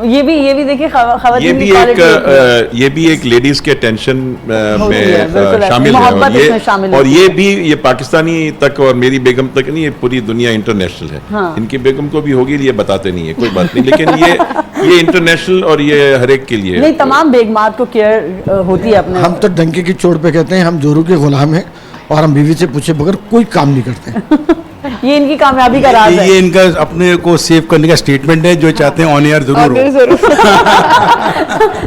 ये भी देखिए खवातीन की quality ये भी एक लेडीज के टेंशन होती है, बिल्कुल में ऐसा। शामिल है, मोहब्बत इसमें शामिल और होती ये है। भी ये पाकिस्तानी तक और मेरी बेगम तक नहीं, ये पूरी दुनिया इंटरनेशनल है। हाँ। इनकी बेगम को भी होगी, ये बताते नहीं है, कोई बात नहीं, लेकिन ये इंटरनेशनल और ये हर एक के लिए नहीं, तमाम बेगमात को केयर होती है अपने। हम तो डंके की चोट पे कहते हैं हम जोरू के गुलाम हैं और हम बीवी से पूछे बगैर कोई काम नहीं करते। ये इनकी कामयाबी का राज है। ये इनका अपने को सेव करने का स्टेटमेंट है, जो चाहते हैं ऑन एयर जरूर हो।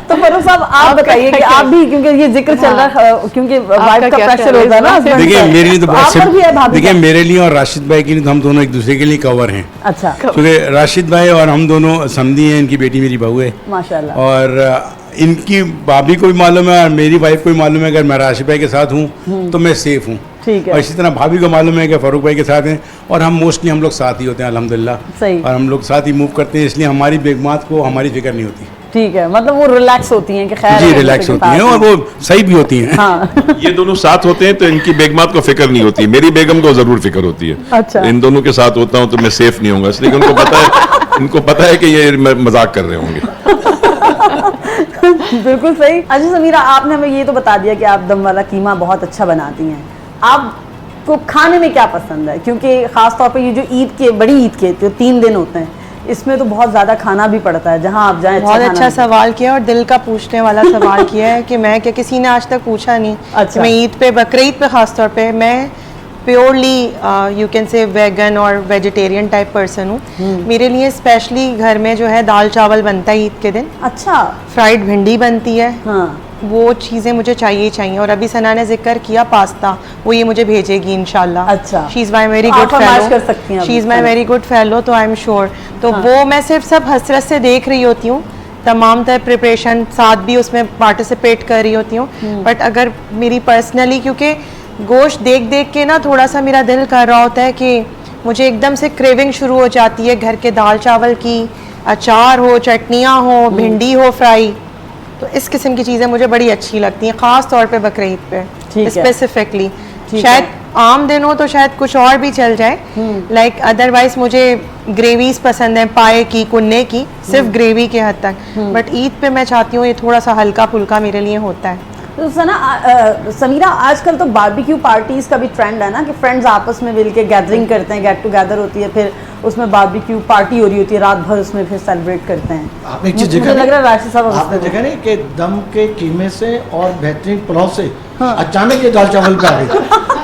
तो फरूख साहब आप बताइए कि आप भी, क्योंकि ये जिक्र चल रहा है, क्योंकि वाइफ का क्या प्रेशर ख्याल है होता है ना इस बात husband देखिए पर। मेरे लिए तो आप बहुत पर भी है भाभी देखिए का? मेरे लिए और राशिद भाई के लिए तो हम दोनों एक दूसरे के लिए कवर हैं, अच्छा, क्योंकि राशिद भाई और हम दोनों समधी हैं, इनकी बेटी मेरी बहू है। माशाल्लाह। और इनकी भाभी को भी मालूम है और मेरी वाइफ को भी मालूम है, अगर मैं राशिद भाई के साथ हूँ तो मैं सेफ हूँ। ठीक है। और इसी तरह भाभी को मालूम है कि फारूक भाई के साथ हैं, और हम मोस्टली हम लोग साथ ही होते हैं अल्हम्दुलिल्लाह। सही। और हम लोग साथ ही मूव करते हैं, इसलिए हमारी बेगमात को हमारी फिक्र नहीं होती। ठीक है, मतलब वो रिलैक्स होती हैं कि खैर जी है, रिलैक्स किसी के होती हैं साथ और वो सही भी होती हैं। हाँ। ये दोनों साथ होते हैं तो इनकी बेगमात को फिक्र नहीं होती, मेरी बेगम को जरूर फिक्र होती है। अच्छा। इन दोनों के साथ होता हूँ तो मैं सेफ नहीं होऊंगा, इसलिए इनको पता है कि ये मजाक कर रहे होंगे। बिल्कुल सही। अच्छा समीरा, आपने हमें ये तो बता दिया कि आप दम वाला कीमा बहुत अच्छा बनाती हैं। आपको खाने में क्या पसंद है? क्योंकि खास तौर पे ये जो ईद के, बड़ी ईद के जो 3 दिन होते हैं, इसमें तो बहुत ज्यादा खाना भी पड़ता है, जहां आप जाएं बहुत खाना अच्छा मिले। सवाल किया और दिल का पूछने वाला सवाल किया है कि मैं क्या, किसी ने आज तक पूछा नहीं। अच्छा। मैं ईद पे, बकरीद पे खास तौर पे मैं purely you can say vegan और वेजिटेरियन टाइप पर्सन हूँ। मेरे लिए स्पेशली घर में जो है दाल चावल बनता है ईद के दिन, अच्छा। फ्राइड भिंडी बनती है, हाँ। वो चीज़ें मुझे चाहिए ही चाहिए। और अभी सना ने जिक्र किया पास्ता, वो ये मुझे भेजेगी इंशाल्लाह। अच्छा। शी इज़ माई वेरी आप गुड फरमाइश कर सकती हैं फेलो, अभी। She is my very good fellow, तो आई एम श्योर। तो वो मैं सिर्फ सब हसरत से देख रही होती हूँ, तमाम तरह प्रिपरेशन साथ भी उसमें पार्टिसिपेट कर रही होती हूँ। बट अगर मेरी पर्सनली, क्योंकि गोश्त देख देख के ना थोड़ा सा मेरा दिल कर रहा होता है कि मुझे एकदम से क्रेविंग शुरू हो जाती है घर के दाल चावल की, अचार हो, चटनियाँ हो, भिंडी हो फ्राई, तो इस किस्म की चीज़ें मुझे बड़ी अच्छी लगती हैं, ख़ास तौर पे बकरीद पे ठीक है। स्पेसिफिकली। ठीक शायद है। आम दिन हो तो शायद कुछ और भी चल जाए, लाइक अदरवाइज मुझे ग्रेवीज पसंद है, पाए की, कुन्ने की, सिर्फ ग्रेवी के हद तक। बट ईद पे मैं चाहती हूँ ये थोड़ा सा हल्का फुल्का मेरे लिए होता है। तो सना समीरा, आजकल तो बारबेक्यू पार्टीज का भी ट्रेंड है ना, कि फ्रेंड्स आपस में मिल के गैदरिंग करते हैं, गेट टुगेदर होती है, फिर उसमें बारबेक्यू पार्टी हो रही होती है, रात भर उसमें फिर सेलिब्रेट करते हैं। आपने एक चीज मुझे देखा लग रहा है राशिद साहब आपने उसमें- देखा नहीं कि दम के कीमे से और बेहतरीन पुलाव से अचानक ये दाल चावल पे आ गई।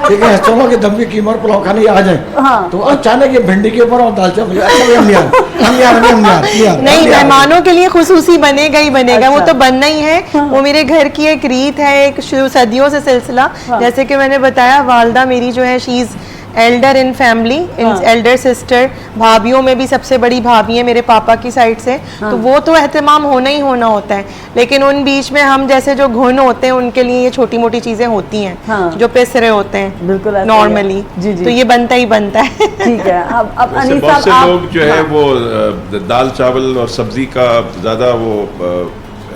ठीक है, चलो कि दम के कीमा और पुलाव खाने आ जाए, हाँ। तो अचानक ये भिंडी के ऊपर और दाल चावल। अच्छा भाई, हम यार नहीं, मेहमानों के लिए खुसूसी बनेगा ही बनेगा, वो अच्छा। तो बनना ही है। वो मेरे घर की एक रीत है, एक सदियों से सिलसिला। जैसे कि मैंने बताया, वालदा मेरी जो है she is elder in family, elder sister, भाभीियों में भी सबसे बड़ी भाभी है मेरे पापा की साइड से। तो वो तो एहतमाम होना ही होना होता है, लेकिन उन बीच में हम जैसे जो घुन होते हैं उनके लिए ये छोटी मोटी चीजें होती हैं, हाँ। जो पिस रहे होते हैं बिल्कुल ऐसा ही है। नॉर्मली। जी, जी। तो ये बनता ही बनता है। ठीक है। अब वैसे अनीस बहुत से साहब लोग जो है हाँ। वो दाल चावल और सब्जी का ज़्यादा वो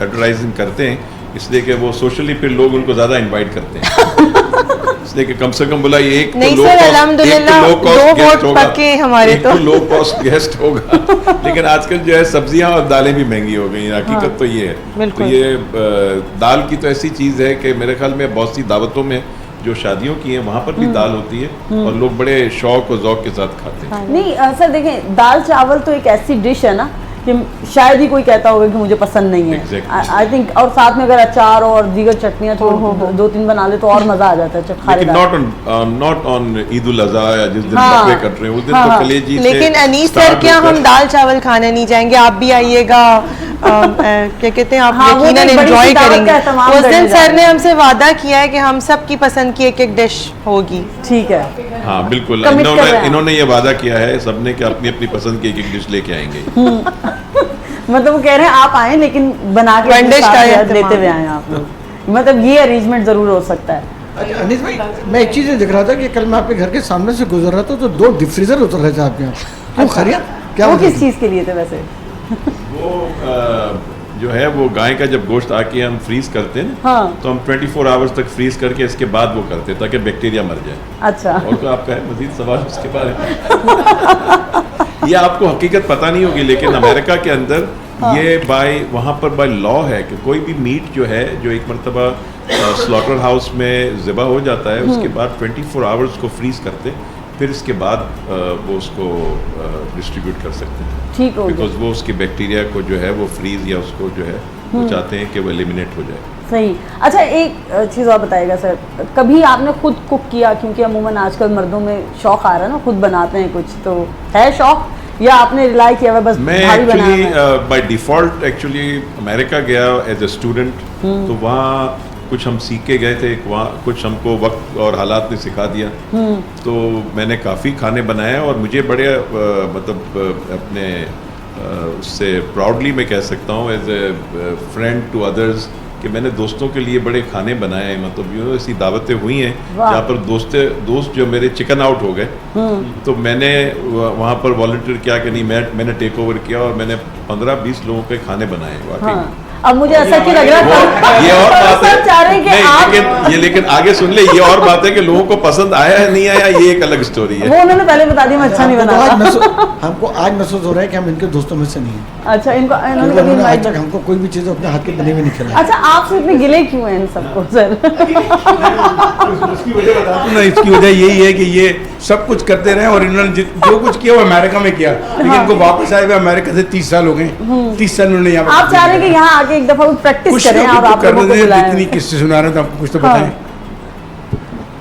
एडवर्टाइजिंग करते हैं, इसलिए कि वो सोशली फिर लोग उनको ज़्यादा इनवाइट करते हैं। इसलिए कि कम से कम बोला ये एक नहीं तो सर, low cost- अल्हम्दुलिल्लाह, एक तो low cost 2 guest वोट होगा, पक्के हैं हमारे एक तो। लो कॉस्ट गेस्ट होगा। लेकिन आजकल जो है सब्जियां और दालें भी महंगी हो गई हैं, हकीकत तो ये है। तो बिल्कुल। ये दाल की तो ऐसी चीज़ है कि मेरे ख्याल में बहुत सी दावतों में जो शादियों की हैं वहाँ पर भी दाल होती है और लोग बड़े शौक और ज़ौक के साथ खाते हैं। नहीं सर देखें, दाल चावल तो एक ऐसी डिश है ना कि शायद ही कोई कहता होगा कि मुझे पसंद नहीं है। Exactly. आई थिंक, और साथ में अगर अचार और दीगर चटनियाँ थोड़ी 2-3 बना ले तो और मजा आ जाता है जब खा लेकिन लेता नॉट ऑन ईद उल अज़हा या जिस दिन हाँ। बकरे कट रहे हैं उस दिन हाँ, तो हाँ। कलेजी से लेकिन अनीस सर, start क्या होकर- हम दाल चावल खाने नहीं जाएंगे? आप भी आइएगा, क्या कहते हैं, आप हाँ, वो यकीनन तो एक बड़ी एंजॉय सी दावत का करेंगे। एहतमाम उस करने दिन जा सर रहे ने हैं। हमसे वादा किया है कि हम सब की पसंद की एक एक डिश होगी। ठीक है। हाँ बिल्कुल, Commit कर रहे हैं। इन्होंने ये वादा किया है सबने कि अपनी अपनी पसंद की एक एक डिश लेके आएंगे। मतलब वो कह रहे हैं आप आए लेकिन बना के अपने One dish साथ का लेते एहतमाम। हुए आए आप लोग। मतलब ये अरेंजमेंट जरूर हो सकता है। अच्छा अनीस भाई, मैं एक चीज़ देख रहा था कि कल मैं आपके घर के सामने से गुजर रहा था तो 2 डीप फ्रीजर उतर रहे थे आपके यहाँ। क्यों खरिया? क्या वो वजह किस थी? चीज़ के लिए थे वैसे? वो जो है वो गाय का जब गोश्त आके हम फ्रीज करते हैं हाँ। तो हम 24 आवर्स तक फ्रीज करके इसके बाद वो करते हैं ताकि बैक्टीरिया मर जाए। अच्छा। और तो आपका है मजीद सवाल उसके बारे में? ये आपको हकीकत पता नहीं होगी, लेकिन अमेरिका के अंदर ये वहाँ पर बाय लॉ है कि कोई भी मीट जो है जो एक मरतबा स्लॉटर हाउस में ज़िबा हो जाता है उसके बाद 24 आवर्स को फ्रीज करते, फिर इसके बाद वो उसको डिस्ट्रीब्यूट कर सकते हैं। ठीक हो गया। बिकॉज वो उसके बैक्टीरिया को जो है वो फ्रीज या उसको जो है वो चाहते हैं कि वो एलिमिनेट हो जाए। सही। अच्छा, एक चीज़ और बताइएगा सर, कभी आपने खुद कुक किया? क्योंकि अमूमन आजकल मर्दों में शौक आ रहा है ना, खुद बनाते हैं कुछ, तो है शौक या आपने रिलाई किया हुआ बस मैं भारी बनाना एक्चुअली है? बाय डिफ़ॉल्ट एक्चुअली अमेरिका गया एज ए स्टूडेंट, तो वहाँ कुछ हम सीख के गए थे, वहाँ कुछ हमको वक्त और हालात ने सिखा दिया, तो मैंने काफ़ी खाने बनाए और मुझे बड़े मतलब अपने उससे प्राउडली मैं कह सकता हूँ as a friend to others कि मैंने दोस्तों के लिए बड़े खाने बनाए हैं। मतलब यूँ ऐसी दावतें हुई हैं जहाँ पर दोस्त जो मेरे चिकन आउट हो गए, तो मैंने वहाँ पर वॉलंटियर किया कि नहीं, मैंने टेक ओवर किया और मैंने 15-20 लोगों के खाने बनाए वाकई। हाँ। अब मुझे ऐसा क्यों लग रहा था ये और बात है, सब चाह रहे हैं कि नहीं, आप लेकिन आगे सुन ले, ये और बात है कि लोगों को पसंद आया है नहीं आया ये एक अलग स्टोरी है। वो उन्होंने पहले बता दिया मैं अच्छा नहीं बनाता। हमको आज महसूस हो रहा है कि हम इनके दोस्तों में से नहीं हैं। अच्छा, इन्होंने क्योंकि कभी उन्होंने आज invite तक हमको कोई भी चीज़ अपने हाथ के बने हुए नहीं खिलाई। अच्छा, आपसे इतने गिले क्यों हैं इन सबको सर? उसकी वजह बता दूं ना, इसकी वजह यही है कि ये सब कुछ करते रहे और इन्होंने जो कुछ किया वो अमेरिका में किया, लेकिन इनको वापस आए हुए अमेरिका से 30 साल हो गए। 30 साल उन्होंने यहाँ आप चाह रहे हैं कि यहाँ आके एक दफा वो प्रैक्टिस कुछ करें, आप लोगों को करने बुलाएं। जितनी किस्से सुना रहे थे आपको कुछ तो हाँ। बताएं।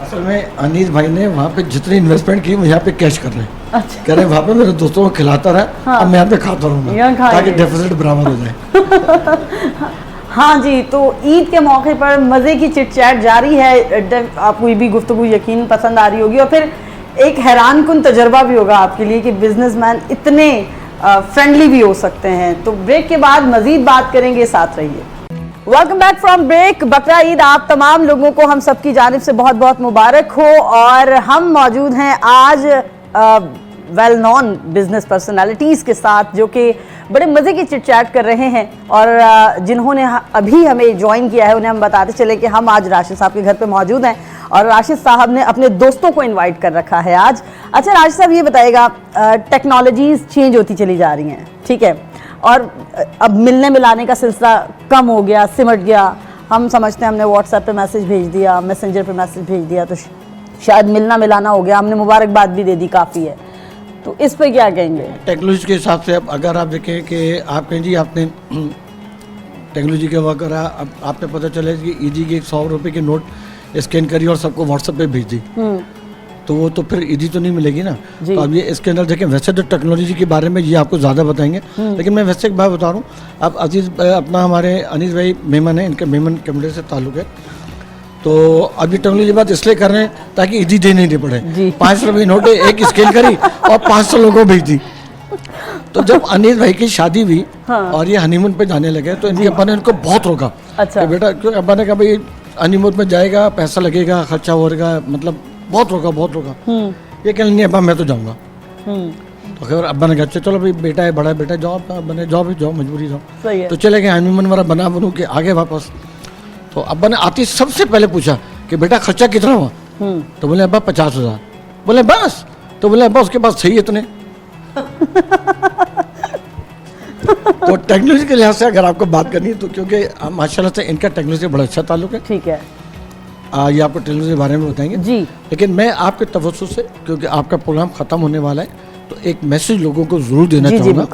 असल में अनीस भाई ने वहाँ पे जितनी इन्वेस्टमेंट की वो यहाँ पे कैश कर रहे हैं। अच्छा। कह रहे हैं वहाँ पे मेरे दोस्तों को खिलाता रहा, अब मैं यहाँ पे खाता रहूँगा यहाँ खाएंगे। ताकि डेफिसिट बराबर हो जाए। हाँ जी, तो ईद के मौके पर मज़े की चिट चैट जारी है। आपको ये भी गुफ्तगू यकीन पसंद आ रही होगी और फिर एक हैरान कुन तजर्बा भी होगा आपके लिए कि बिजनेसमैन इतने फ्रेंडली भी हो सकते हैं। तो ब्रेक के बाद मजीद बात करेंगे, साथ रहिए। Welcome back from break. Bakra Eid आप तमाम लोगों को हम सबकी जानिब से बहुत बहुत मुबारक हो। और हम मौजूद हैं आज वेल नॉन बिजनेस पर्सनालिटीज़ के साथ जो कि बड़े मज़े की चिट चैट कर रहे हैं और जिन्होंने अभी हमें ज्वाइन किया है उन्हें हम बताते चले कि हम आज राशिद साहब के घर पे मौजूद हैं और राशिद साहब ने अपने दोस्तों को इनवाइट कर रखा है आज। अच्छा राशिद साहब, ये बताइएगा, टेक्नोलॉजीज़ चेंज होती चली जा रही हैं, ठीक है, और अब मिलने मिलाने का सिलसिला कम हो गया, सिमट गया। हम समझते हैं हमने व्हाट्सएप पे मैसेज भेज दिया, मैसेंजर पे मैसेज भेज दिया तो शायद मिलना मिलाना हो गया, हमने मुबारकबाद भी दे दी, काफ़ी है। तो इस पे क्या कहेंगे? टेक्नोलॉजी के हिसाब से अब अगर आप देखें कि आप कहें जी आपने टेक्नोलॉजी के वगैरह आपने पता चले कि ईदी की 100 रुपये की नोट स्कैन करी और सबको व्हाट्सएप पे भेज दी, तो वो तो फिर ईदी तो नहीं मिलेगी ना। तो अब ये इसके अंदर देखें, वैसे तो टेक्नोलॉजी के बारे में ये आपको ज़्यादा बताएंगे, लेकिन मैं वैसे एक बात बता रहा हूँ। अब अजीज़ अपना हमारे अनीस भाई मेमन है, इनके मेमन कमरे से ताल्लुक़ है, तो अभी टेक्नोलॉजी बात इसलिए कर रहे हैं ताकि ईदी देनी नहीं पड़े। 5 रुपये नोट एक स्कैन करी और 500 लोगों को भेज दी। तो जब अनीस भाई की शादी हुई और ये हनीमून पे जाने लगे तो इनके अब्बा ने इनको बहुत रोका। अच्छा। कि बेटा, क्यों अब्बा ने कहा भाई हनीमून में जाएगा, पैसा लगेगा, खर्चा होगा, मतलब बहुत रोका। ये कहने नहीं अब्बा मैं तो जाऊँगा। तो खैर अब्बा ने कहा चलो भाई बेटा है, बड़ा बेटा, जाओ अब्बा ने, जाओ मजबूरी जाओ। तो चले गए हनीमून वाला बनू के आगे वापस। तो अब्बा ने आती सबसे पहले पूछा कि बेटा खर्चा कितना हुआ? तो बोले अब्बा 50,000। बोले बस? तो बोले अब्बा उसके पास सही इतने। तो टेक्नोलॉजी के लिहाज से अगर आपको बात करनी है तो क्योंकि माशाल्लाह से इनका टेक्नोलॉजी से बड़ा अच्छा ताल्लुक है, ठीक है, ये आपको टेक्नोलॉजी के बारे में बताएंगे जी। लेकिन मैं आपके तवज्जुह से, क्योंकि आपका प्रोग्राम ख़त्म होने वाला है, तो एक मैसेज लोगों को ज़रूर देना चाहूँगा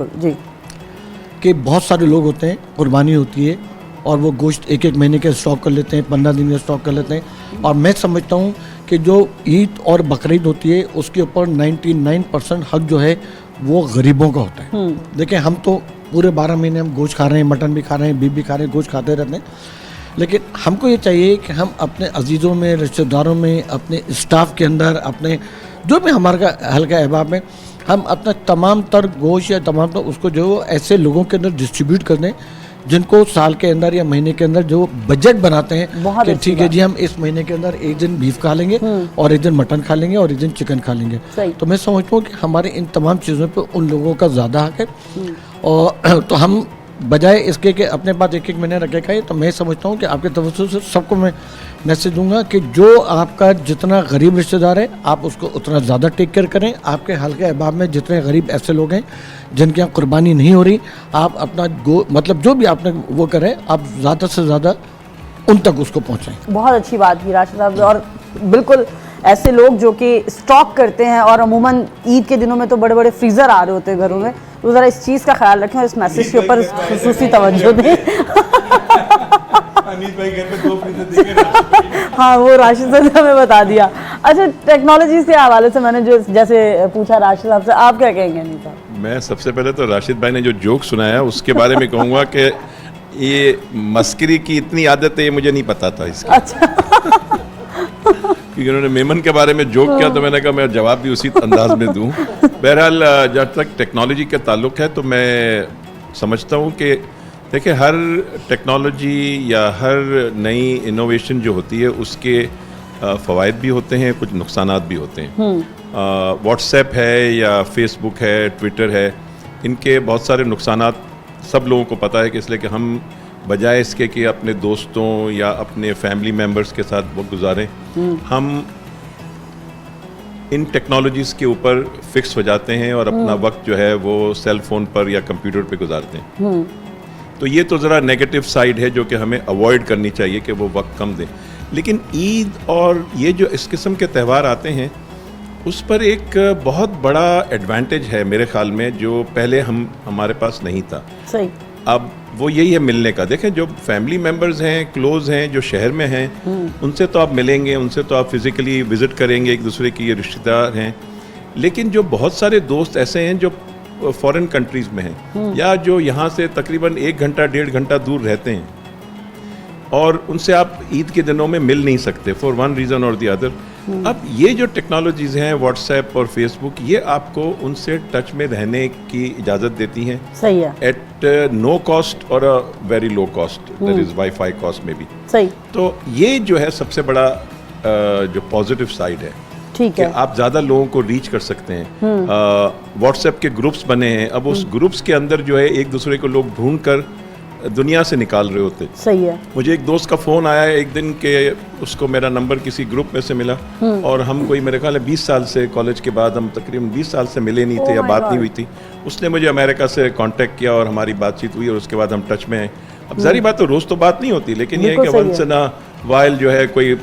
कि बहुत सारे लोग होते हैं, कुर्बानी होती है और वो गोश्त एक महीने के स्टॉक कर लेते हैं, 15 दिन का स्टॉक कर लेते हैं। और मैं समझता हूँ कि जो ईद और बकरीद होती है उसके ऊपर 99% हक जो है वो गरीबों का होता है। देखिए हम तो पूरे 12 महीने हम गोश्त खा रहे हैं, मटन भी खा रहे हैं, बीफ भी खा रहे हैं, गोश्त खाते रहते हैं, लेकिन हमको ये चाहिए कि हम अपने अजीज़ों में, रिश्तेदारों में, अपने स्टाफ के अंदर, अपने जो भी हमारा हल्का अहबाब में, हम अपना तमाम तर गोश्त या तमाम तर उसको जो ऐसे लोगों के अंदर डिस्ट्रीब्यूट कर दें जिनको साल के अंदर या महीने के अंदर जो बजट बनाते हैं कि ठीक है जी हम इस महीने के अंदर एक दिन बीफ खा लेंगे और एक दिन मटन खा लेंगे और एक दिन चिकन खा लेंगे। तो मैं समझता हूँ कि हमारे इन तमाम चीज़ों पे उन लोगों का ज़्यादा हक है। और तो हम बजाय इसके कि अपने पास एक एक महीने रखे खाए, तो मैं समझता हूँ कि आपके तरफ से सबको मैं मैसेज दूंगा कि जो आपका जितना गरीब रिश्तेदार है आप उसको उतना ज़्यादा टेक केयर करें। आपके हल्के अहबाब में जितने गरीब ऐसे लोग हैं जिनके यहाँ कुर्बानी नहीं हो रही, आप अपना मतलब जो भी आपने वो करें, आप ज़्यादा से ज़्यादा उन तक उसको पहुँचाएँ। बहुत अच्छी बात की राशिद साहब। और बिल्कुल ऐसे लोग जो कि स्टॉक करते हैं, और अमूमन ईद के दिनों में तो बड़े बड़े फ्रीज़र आ रहे होते हैं घरों में, तो ज़रा इस चीज़ का ख्याल रखें और इस मैसेज के ऊपर खुसूसी तवज्जो दें। अनीस भाई घर पे 2 फ्रीजर देंगे। हाँ, वो राशिद साहब ने हमें बता दिया। अच्छा, टेक्नोलॉजी के हवाले से मैंने जो जैसे पूछा राशिद साहब से, आप क्या कहेंगे अनीस साहब? मैं सबसे पहले तो राशिद भाई ने जो जोक सुनाया उसके बारे में कहूँगा कि ये मस्करी की इतनी आदत है, ये मुझे नहीं पता था इसका। अच्छा। क्योंकि उन्होंने मेमन के बारे में जोक किया तो मैंने कहा मैं जवाब भी उसी अंदाज में दूं। बहरहाल जब तक टेक्नोलॉजी का ताल्लुक है तो मैं समझता हूं कि देखिए हर टेक्नोलॉजी या हर नई इनोवेशन जो होती है उसके फ़वाइद भी होते हैं, कुछ नुकसानात भी होते हैं। व्हाट्सएप है या फेसबुक है, ट्विटर है, इनके बहुत सारे नुकसानात सब लोगों को पता है कि इसलिए कि हम बजाय इसके कि अपने दोस्तों या अपने फैमिली मेम्बर्स के साथ वक्त गुजारें, हम इन टेक्नोलॉजीज़ के ऊपर फिक्स हो जाते हैं और अपना वक्त जो है वो सेल फ़ोन पर या कंप्यूटर पे गुजारते हैं। तो ये तो ज़रा नेगेटिव साइड है जो कि हमें अवॉइड करनी चाहिए कि वो वक्त कम दें। लेकिन ईद और ये जो इस किस्म के त्यौहार आते हैं उस पर एक बहुत बड़ा एडवांटेज है मेरे ख्याल में, जो पहले हमारे पास नहीं था। सही। अब वो यही है मिलने का। देखें जो फैमिली मेम्बर्स हैं, क्लोज हैं, जो शहर में हैं, उनसे तो आप मिलेंगे, उनसे तो आप फिज़िकली विज़िट करेंगे, एक दूसरे की रिश्तेदार हैं। लेकिन जो बहुत सारे दोस्त ऐसे हैं जो फॉरेन कंट्रीज़ में हैं या जो यहाँ से तकरीबन 1 घंटा 1.5 घंटा दूर रहते हैं और उनसे आप ईद के दिनों में मिल नहीं सकते फॉर वन रीज़न और दी अदर। अब ये जो टेक्नोलॉजीज़ हैं व्हाट्सएप और फेसबुक, ये आपको उनसे टच में रहने की इजाज़त देती हैं। सही है। एट नो कॉस्ट और a very low cost, that is wifi cost में भी। सही। तो ये जो है सबसे बड़ा जो पॉजिटिव साइड है, ठीक कि है। आप ज़्यादा लोगों को रीच कर सकते हैं। व्हाट्सएप के ग्रुप्स बने हैं, अब उस ग्रुप्स के अंदर जो है एक दूसरे को लोग ढूंढ कर दुनिया से निकाल रहे होते। सही है। मुझे एक दोस्त का फ़ोन आया एक दिन के उसको मेरा नंबर किसी ग्रुप में से मिला और हम कोई मेरे ख्याल है 20 साल से, कॉलेज के बाद हम तकरीबन 20 साल से मिले नहीं थे या बात नहीं हुई थी। उसने मुझे अमेरिका से कांटेक्ट किया और हमारी बातचीत हुई और उसके बाद हम टच में हैं। अब जारी बात तो रोज़ तो बात नहीं होती, लेकिन ये है कि वंस इन अ वाइल जो है कोई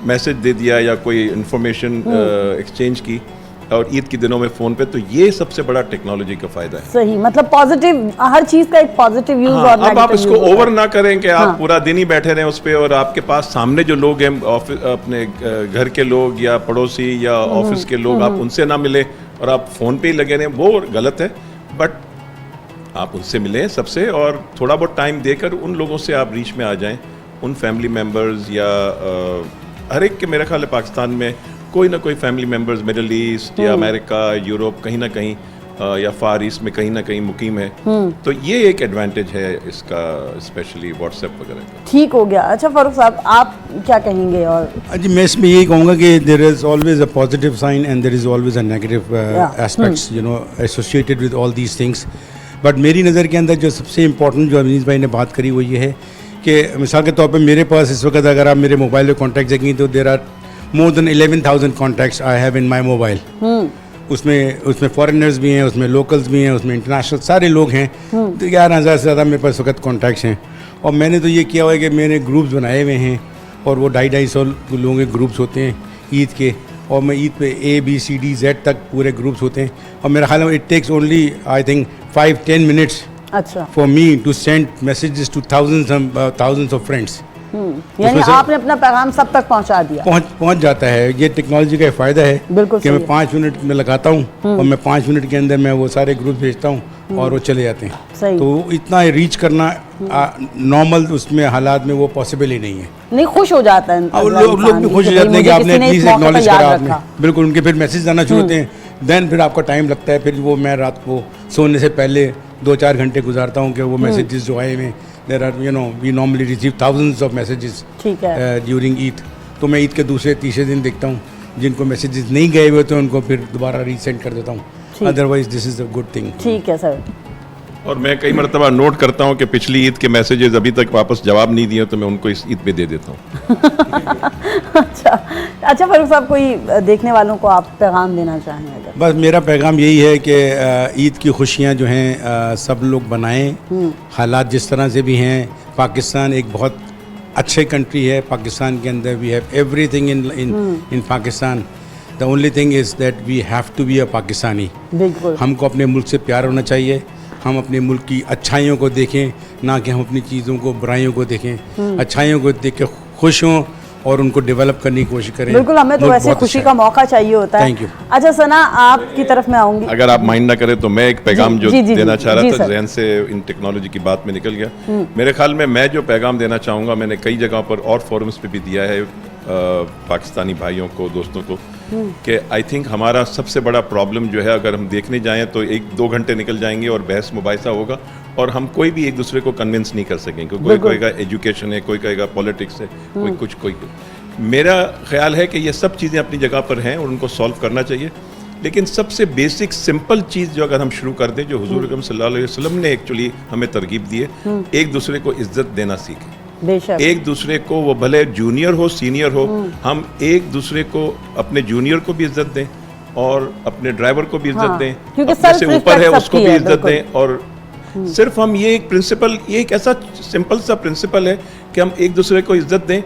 मैसेज दे दिया या कोई इंफॉर्मेशन एक्सचेंज की, और ईद के दिनों में फ़ोन पे, तो ये सबसे बड़ा टेक्नोलॉजी का फ़ायदा है। सही, मतलब पॉजिटिव, हर चीज़ का एक पॉजिटिव यूज़। हाँ, और अब आप इसको ओवर ना करें कि आप हाँ। पूरा दिन ही बैठे रहें उस पर और आपके पास सामने जो लोग हैं ऑफिस, अपने घर के लोग या पड़ोसी या ऑफिस के लोग, आप उनसे ना मिले और आप फ़ोन पे ही लगे रहें, वो गलत है। बट आप उनसे मिलें सबसे, और थोड़ा बहुत टाइम देकर उन लोगों से आप रीच में आ जाएं, उन फैमिली मेम्बर्स या हर एक के, मेरे ख्याल है पाकिस्तान में कोई ना कोई फैमिली मेम्बर्स मिडल ईस्ट या अमेरिका, यूरोप, कहीं ना कहीं या फार ईस्ट में कहीं ना कहीं मुकीम है। तो ये एक एडवांटेज है इसका, स्पेशली व्हाट्सएप वगैरह का। ठीक हो गया। अच्छा फारूक साहब, आप क्या कहेंगे? और जी मैं इसमें यही कहूँगा कि there is always a positive sign and there is always a negative aspects you know associated with all these things. But मेरी नज़र के अंदर जो सबसे इम्पोर्टेंट जो अनीस भाई ने बात करी वो ये है कि मिसाल के तौर पर मेरे पास इस वक्त अगर आप मेरे मोबाइल में कॉन्टैक्ट देखेंगे तो there are more than 11,000 contacts I have in my mobile. उसमें फॉरेनर्स भी हैं, उसमें लोकल्स भी हैं, उसमें इंटरनेशनल सारे लोग हैं। तो 11,000 से ज़्यादा मेरे पास वक्त कॉन्टैक्ट्स हैं। और मैंने तो ये किया हुआ है कि मैंने ग्रुप्स बनाए हुए हैं और वो 250-250 लोगों के ग्रुप्स होते हैं ईद के, और मैं ईद पे ABCD-Z तक पूरे ग्रुप्स होते हैं। और मेरा ख्याल है it takes only I think 5-10 minutes अच्छा, for me to send messages to thousands of friends. यानी आपने अपना पैगाम सब तक पहुंचा दिया। पहुंच जाता है। ये टेक्नोलॉजी का फ़ायदा है बिल्कुल कि सही मैं 5 मिनट में लगाता हूँ और मैं 5 मिनट के अंदर मैं वो सारे ग्रुप भेजता हूँ और वो चले जाते हैं। सही। तो इतना रीच करना नॉर्मल उसमें हालात में वो पॉसिबल ही नहीं है। नहीं, खुश हो जाता है और लोग भी खुश हो जाते हैं कि आपने एटलीस्ट एक्नॉलेज करा आपने। बिल्कुल, उनके फिर मैसेज आना शुरू होते हैं। देन फिर आपका टाइम लगता है, फिर वो मैं रात को सोने से पहले 2-4 घंटे गुजारता हूँ कि वो मैसेजेस जो आए हुए, there are you know we normally receive thousands of messages during Eid. तो मैं ईद के दूसरे तीसरे दिन देखता हूँ, जिनको मैसेजेस नहीं गए हुए तो उनको फिर दोबारा रीसेंड कर देता हूँ। Otherwise this is a good thing. ठीक है सर। और मैं कई मरतबा नोट करता हूँ कि पिछली ईद के मैसेजेस अभी तक वापस जवाब नहीं दिए, तो मैं उनको इस ईद पे दे देता हूँ। अच्छा फारूक साहब, कोई देखने वालों को आप पैगाम देना चाहें अगर? बस मेरा पैगाम यही है कि ईद की खुशियाँ जो हैं सब लोग बनाएं। हालात जिस तरह से भी हैं, पाकिस्तान एक बहुत अच्छे कंट्री है। पाकिस्तान के अंदर we have everything in Pakistan. The only thing is that we have to be a Pakistani. बिल्कुल। हमको अपने मुल्क से प्यार होना चाहिए। हम अपने मुल्क की अच्छाइयों को देखें, ना कि हम अपनी चीज़ों को, बुराइयों को देखें। अच्छाइयों को देख के खुश हों और उनको डेवलप करने की कोशिश करें। बिल्कुल, हमें तो मुल्क वैसे बहुत खुशी अच्छा का मौका चाहिए होता है। Thank you. अच्छा सना, आपकी तरफ मैं आऊंगी। अगर आप माइंड ना करें तो मैं एक पैगाम जो जी, जी, देना जी, चाह जी, रहा था, सर। जहन से इन टेक्नोलॉजी की बात में निकल गया। मेरे ख्याल में मैं जो पैगाम देना चाहूँगा, मैंने कई जगहों पर और फोरम्स पे भी दिया है पाकिस्तानी भाइयों को, दोस्तों को, कि आई थिंक हमारा सबसे बड़ा प्रॉब्लम जो है, अगर हम देखने जाएं तो 1-2 घंटे निकल जाएंगे और बहस मुबाहिसा होगा और हम कोई भी एक दूसरे को कन्विंस नहीं कर सकेंगे। कोई कहेगा एजुकेशन है, कोई कहेगा पॉलिटिक्स है, कोई कुछ, कोई कुछ। मेरा ख्याल है कि ये सब चीज़ें अपनी जगह पर हैं और उनको सॉल्व करना चाहिए, लेकिन सबसे बेसिक सिंपल चीज़ जो अगर हम शुरू कर दें, जो हुजूर अकरम सल्लल्लाहु अलैहि वसल्लम ने एक्चुअली हमें तरगीब दी है, एक दूसरे को इज्जत देना सीखें। बेशक। एक दूसरे को, वो भले जूनियर हो सीनियर हो, हम एक दूसरे को, अपने जूनियर को भी इज्जत दें और अपने ड्राइवर को भी इज्जत हाँ, दें, क्योंकि अपने से self-respect ऊपर है सबकी उसको भी है, इज्जत बिल्कुल। दें। और सिर्फ हम ये एक प्रिंसिपल, ये एक ऐसा सिंपल सा प्रिंसिपल है कि हम एक दूसरे को इज्जत दें।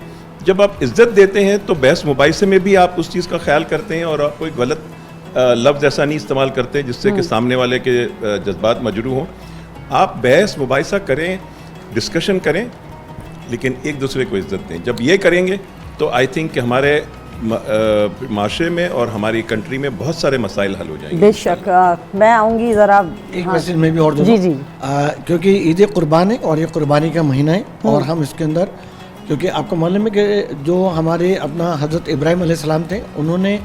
जब आप इज्जत देते हैं तो बहस मुबाहिसे में भी आप उस चीज़ का ख्याल करते हैं और आप कोई गलत लफ्ज़ ऐसा नहीं इस्तेमाल करते जिससे कि सामने वाले के जज्बात मजरू हों। आप बहस मुबाहिसा करें, डिस्कशन करें, लेकिन एक दूसरे को इज्जत दें। जब ये करेंगे तो आई थिंक कि हमारे माशरे में और हमारी कंट्री में बहुत सारे मसाइल हल हो जाएंगे। बेशक। मैं आऊंगी ज़रा। एक हाँ। मैसेज में भी और जी, जी। क्योंकि ईद कुर्बान है और ये कुर्बानी का महीना है और हम इसके अंदर, क्योंकि आपको मालूम है कि जो हमारे अपना हज़रत इब्राहिम अलैहिस्सलाम थे, उन्होंने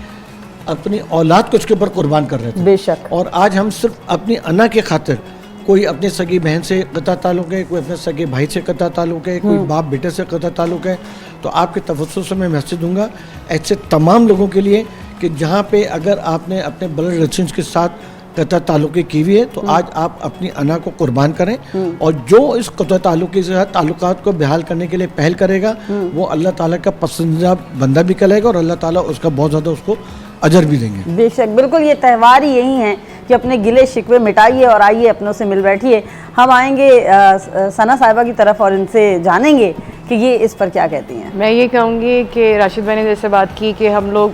अपनी औलाद को उसके ऊपर कुर्बान कर रहे थे। बेशक। और आज हम सिर्फ अपनी अना के खातिर, कोई अपनी सगी बहन से कता ताल्लुक़ है, कोई अपने सगे भाई से कता ताल्लुक़ है, कोई बाप बेटे से कता ताल्लुक़ है, तो आपके तवज्जो से मैं मैसेज दूंगा ऐसे तमाम लोगों के लिए कि जहाँ पे अगर आपने अपने ब्लड रिलेशंस के साथ कता ताल्लुक़ की हुई है, तो आज आप अपनी अना को कुर्बान करें और जो इस कता ताल्लुक़ के साथ ताल्लुकात को बहाल करने के लिए पहल करेगा, वो अल्लाह ताला का पसंदीदा बंदा भी कहलाएगा और अल्लाह ताला उसका बहुत ज़्यादा उसको अजर भी देंगे। बेशक, बिल्कुल। ये त्यौहार ही यही हैं कि अपने गिले शिकवे मिटाइए और आइए अपनों से मिल बैठिए। हम आएंगे सना साहिबा की तरफ और इनसे जानेंगे कि ये इस पर क्या कहती हैं। मैं ये कहूँगी कि राशिद भाई ने जैसे बात की कि हम लोग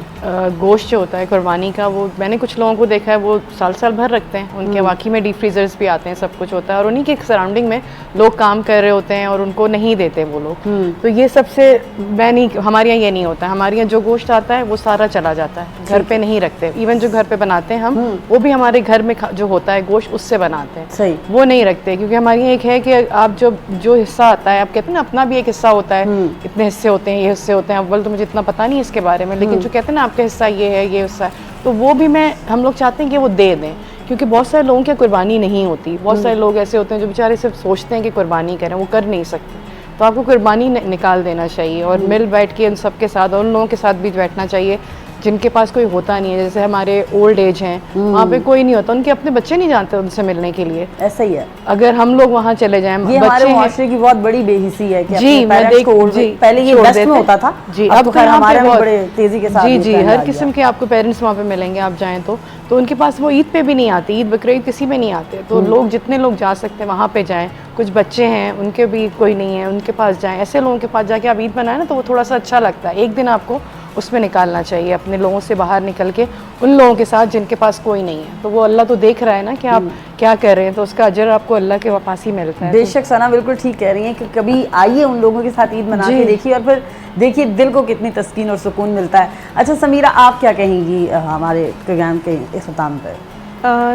गोश्त जो होता है कुर्बानी का, वो मैंने कुछ लोगों को देखा है वो साल भर रखते हैं। उनके वाकई में डीप फ्रीजर्स भी आते हैं, सब कुछ होता है और उन्हीं के सराउंडिंग में लोग काम कर रहे होते हैं और उनको नहीं देते वो लोग। तो ये सबसे मैं नहीं, हमारे यहाँ ये नहीं होता है। हमारे यहाँ जो गोश्त आता है वो सारा चला जाता है, घर पे नहीं रखते। इवन जो घर पे बनाते हैं हम, वो भी हमारे घर में जो होता है गोश्त उससे बनाते हैं। सही। वो नहीं रखते, क्योंकि हमारे यहाँ एक है कि आप जो हिस्सा आता है, आप कहते हैं ना अपना भी एक हिस्सा होता है, इतने हिस्से होते हैं, ये हिस्से होते हैं। अव्वल तो मुझे इतना पता नहीं इसके बारे में, लेकिन जो कहते हैं ना आपका हिस्सा ये है, ये हिस्सा है, तो वो भी हम लोग चाहते हैं कि वो दे दें, क्योंकि बहुत सारे लोगों की कुर्बानी नहीं होती। बहुत सारे लोग ऐसे होते हैं जो बेचारे सिर्फ सोचते हैं कि कुर्बानी करें, वो कर नहीं सकते। तो आपको कुर्बानी निकाल देना चाहिए और मिल बैठ के उन सब के साथ और उन लोगों के साथ भी बैठना चाहिए जिनके पास कोई होता नहीं है। जैसे हमारे ओल्ड एज हैं, वहाँ पे कोई नहीं होता, उनके अपने बच्चे नहीं जानते उनसे मिलने के लिए। ऐसा ही है। अगर हम लोग वहाँ चले जाएं, ये हमारे मुआशरे की बहुत बड़ी बेहिसी है कि जी, अपने पेरेंट्स को पहले ये वेस्ट में होता था जी, अब तो खैर हमारे में बहुत बड़े तेजी के साथ जी जी हर किस्म के आपको पेरेंट्स वहाँ पे मिलेंगे आप जाएं तो उनके पास वो ईद पे भी नहीं आती, ईद बकरीद किसी में नहीं आते। तो लोग जितने लोग जा सकते हैं वहाँ पे जाएं। कुछ बच्चे हैं उनके भी कोई नहीं है, उनके पास जाएं। ऐसे लोगों के पास जाके आप ईद मनाएं ना, तो वो थोड़ा सा अच्छा लगता है। एक दिन आपको उसमें निकालना चाहिए, अपने लोगों से बाहर निकल के उन लोगों के साथ जिनके पास कोई नहीं है। तो वो अल्लाह तो देख रहा है ना कि आप क्या कर रहे हैं, तो उसका अजर आपको अल्लाह के पास ही मिलता है। बेशक सना बिल्कुल ठीक कह रही हैं कि कभी आइए उन लोगों के साथ ईद मना के देखिए और फिर देखिए दिल को कितनी तस्कीन और सुकून मिलता है। अच्छा समीरा, आप क्या कहेंगी हमारे प्रोग्राम के इख्तिताम पर?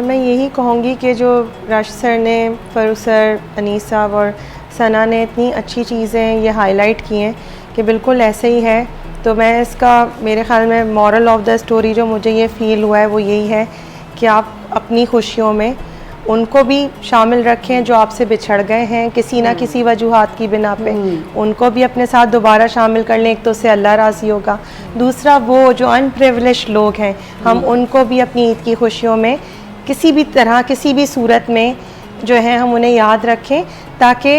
मैं यही कहूँगी कि जो राशिद सर ने, फ़ारूक सर, अनीस साहब और सना ने इतनी अच्छी चीज़ें ये हाईलाइट की हैं कि बिल्कुल ऐसे ही है। तो मैं इसका, मेरे ख़्याल में मॉरल ऑफ़ द स्टोरी जो मुझे ये फ़ील हुआ है वो यही है कि आप अपनी खुशियों में उनको भी शामिल रखें जो आपसे बिछड़ गए हैं किसी ना किसी वजूहात की बिना पे, उनको भी अपने साथ दोबारा शामिल कर लें। एक तो उससे अल्लाह राज़ी होगा, दूसरा वो जो अनप्रिविलेज्ड लोग हैं हम उनको भी अपनी ईद की खुशियों में किसी भी तरह, किसी भी सूरत में जो है हम उन्हें याद रखें, ताकि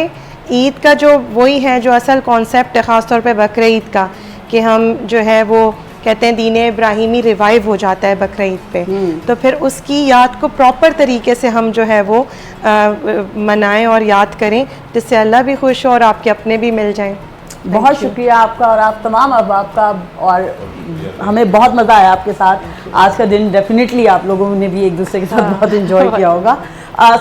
ईद का जो वही है जो असल कॉन्सेप्ट है ख़ास तौर पे बकरा ईद का, कि हम जो है वो कहते हैं दीन इब्राहिमी रिवाइव हो जाता है बकरा ईद पे, तो फिर उसकी याद को प्रॉपर तरीके से हम जो है वो मनाएं और याद करें, जिससे अल्लाह भी खुश हो और आपके अपने भी मिल जाएं। बहुत शुक्रिया आपका और आप तमाम अहबाब का, और हमें बहुत मज़ा आया आपके साथ। आज का दिन डेफिनेटली आप लोगों ने भी एक दूसरे के साथ बहुत एंजॉय किया होगा।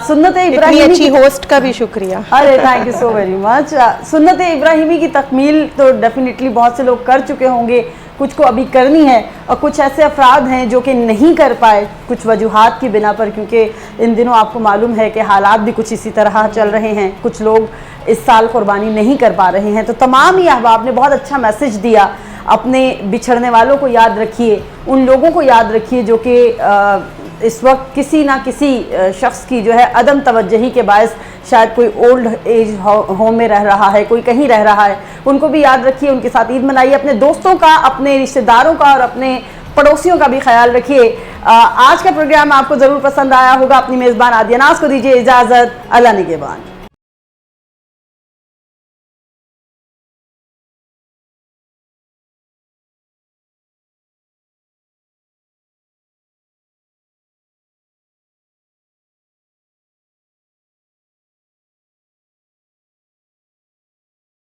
सुन्नत इतनी इब्राहिमी अच्छी होस्ट का भी शुक्रिया। अरे thank you so very much. सुन्नत इब्राहिमी की तकमील तो डेफिनेटली बहुत से लोग कर चुके होंगे, कुछ को अभी करनी है, और कुछ ऐसे अफराद हैं जो कि नहीं कर पाए कुछ वजूहात की बिना पर, क्योंकि इन दिनों आपको मालूम है कि हालात भी कुछ इसी तरह चल रहे हैं, कुछ लोग इस साल कुर्बानी नहीं कर पा रहे हैं। तो तमाम ही अहबाब ने बहुत अच्छा मैसेज दिया, अपने बिछड़ने वालों को याद रखिए, उन लोगों को याद रखिए जो कि इस वक्त किसी ना किसी शख्स की जो है अदम तवज्जही के बायस शायद कोई ओल्ड एज होम में रह रहा है, कोई कहीं रह रहा है, उनको भी याद रखिए, उनके साथ ईद मनाइए, अपने दोस्तों का, अपने रिश्तेदारों का और अपने पड़ोसियों का भी ख्याल रखिए। आज का प्रोग्राम आपको ज़रूर पसंद आया होगा। अपनी मेज़बान आदिया नाज़ को दीजिए इजाज़त। अल्लाह निगहबान।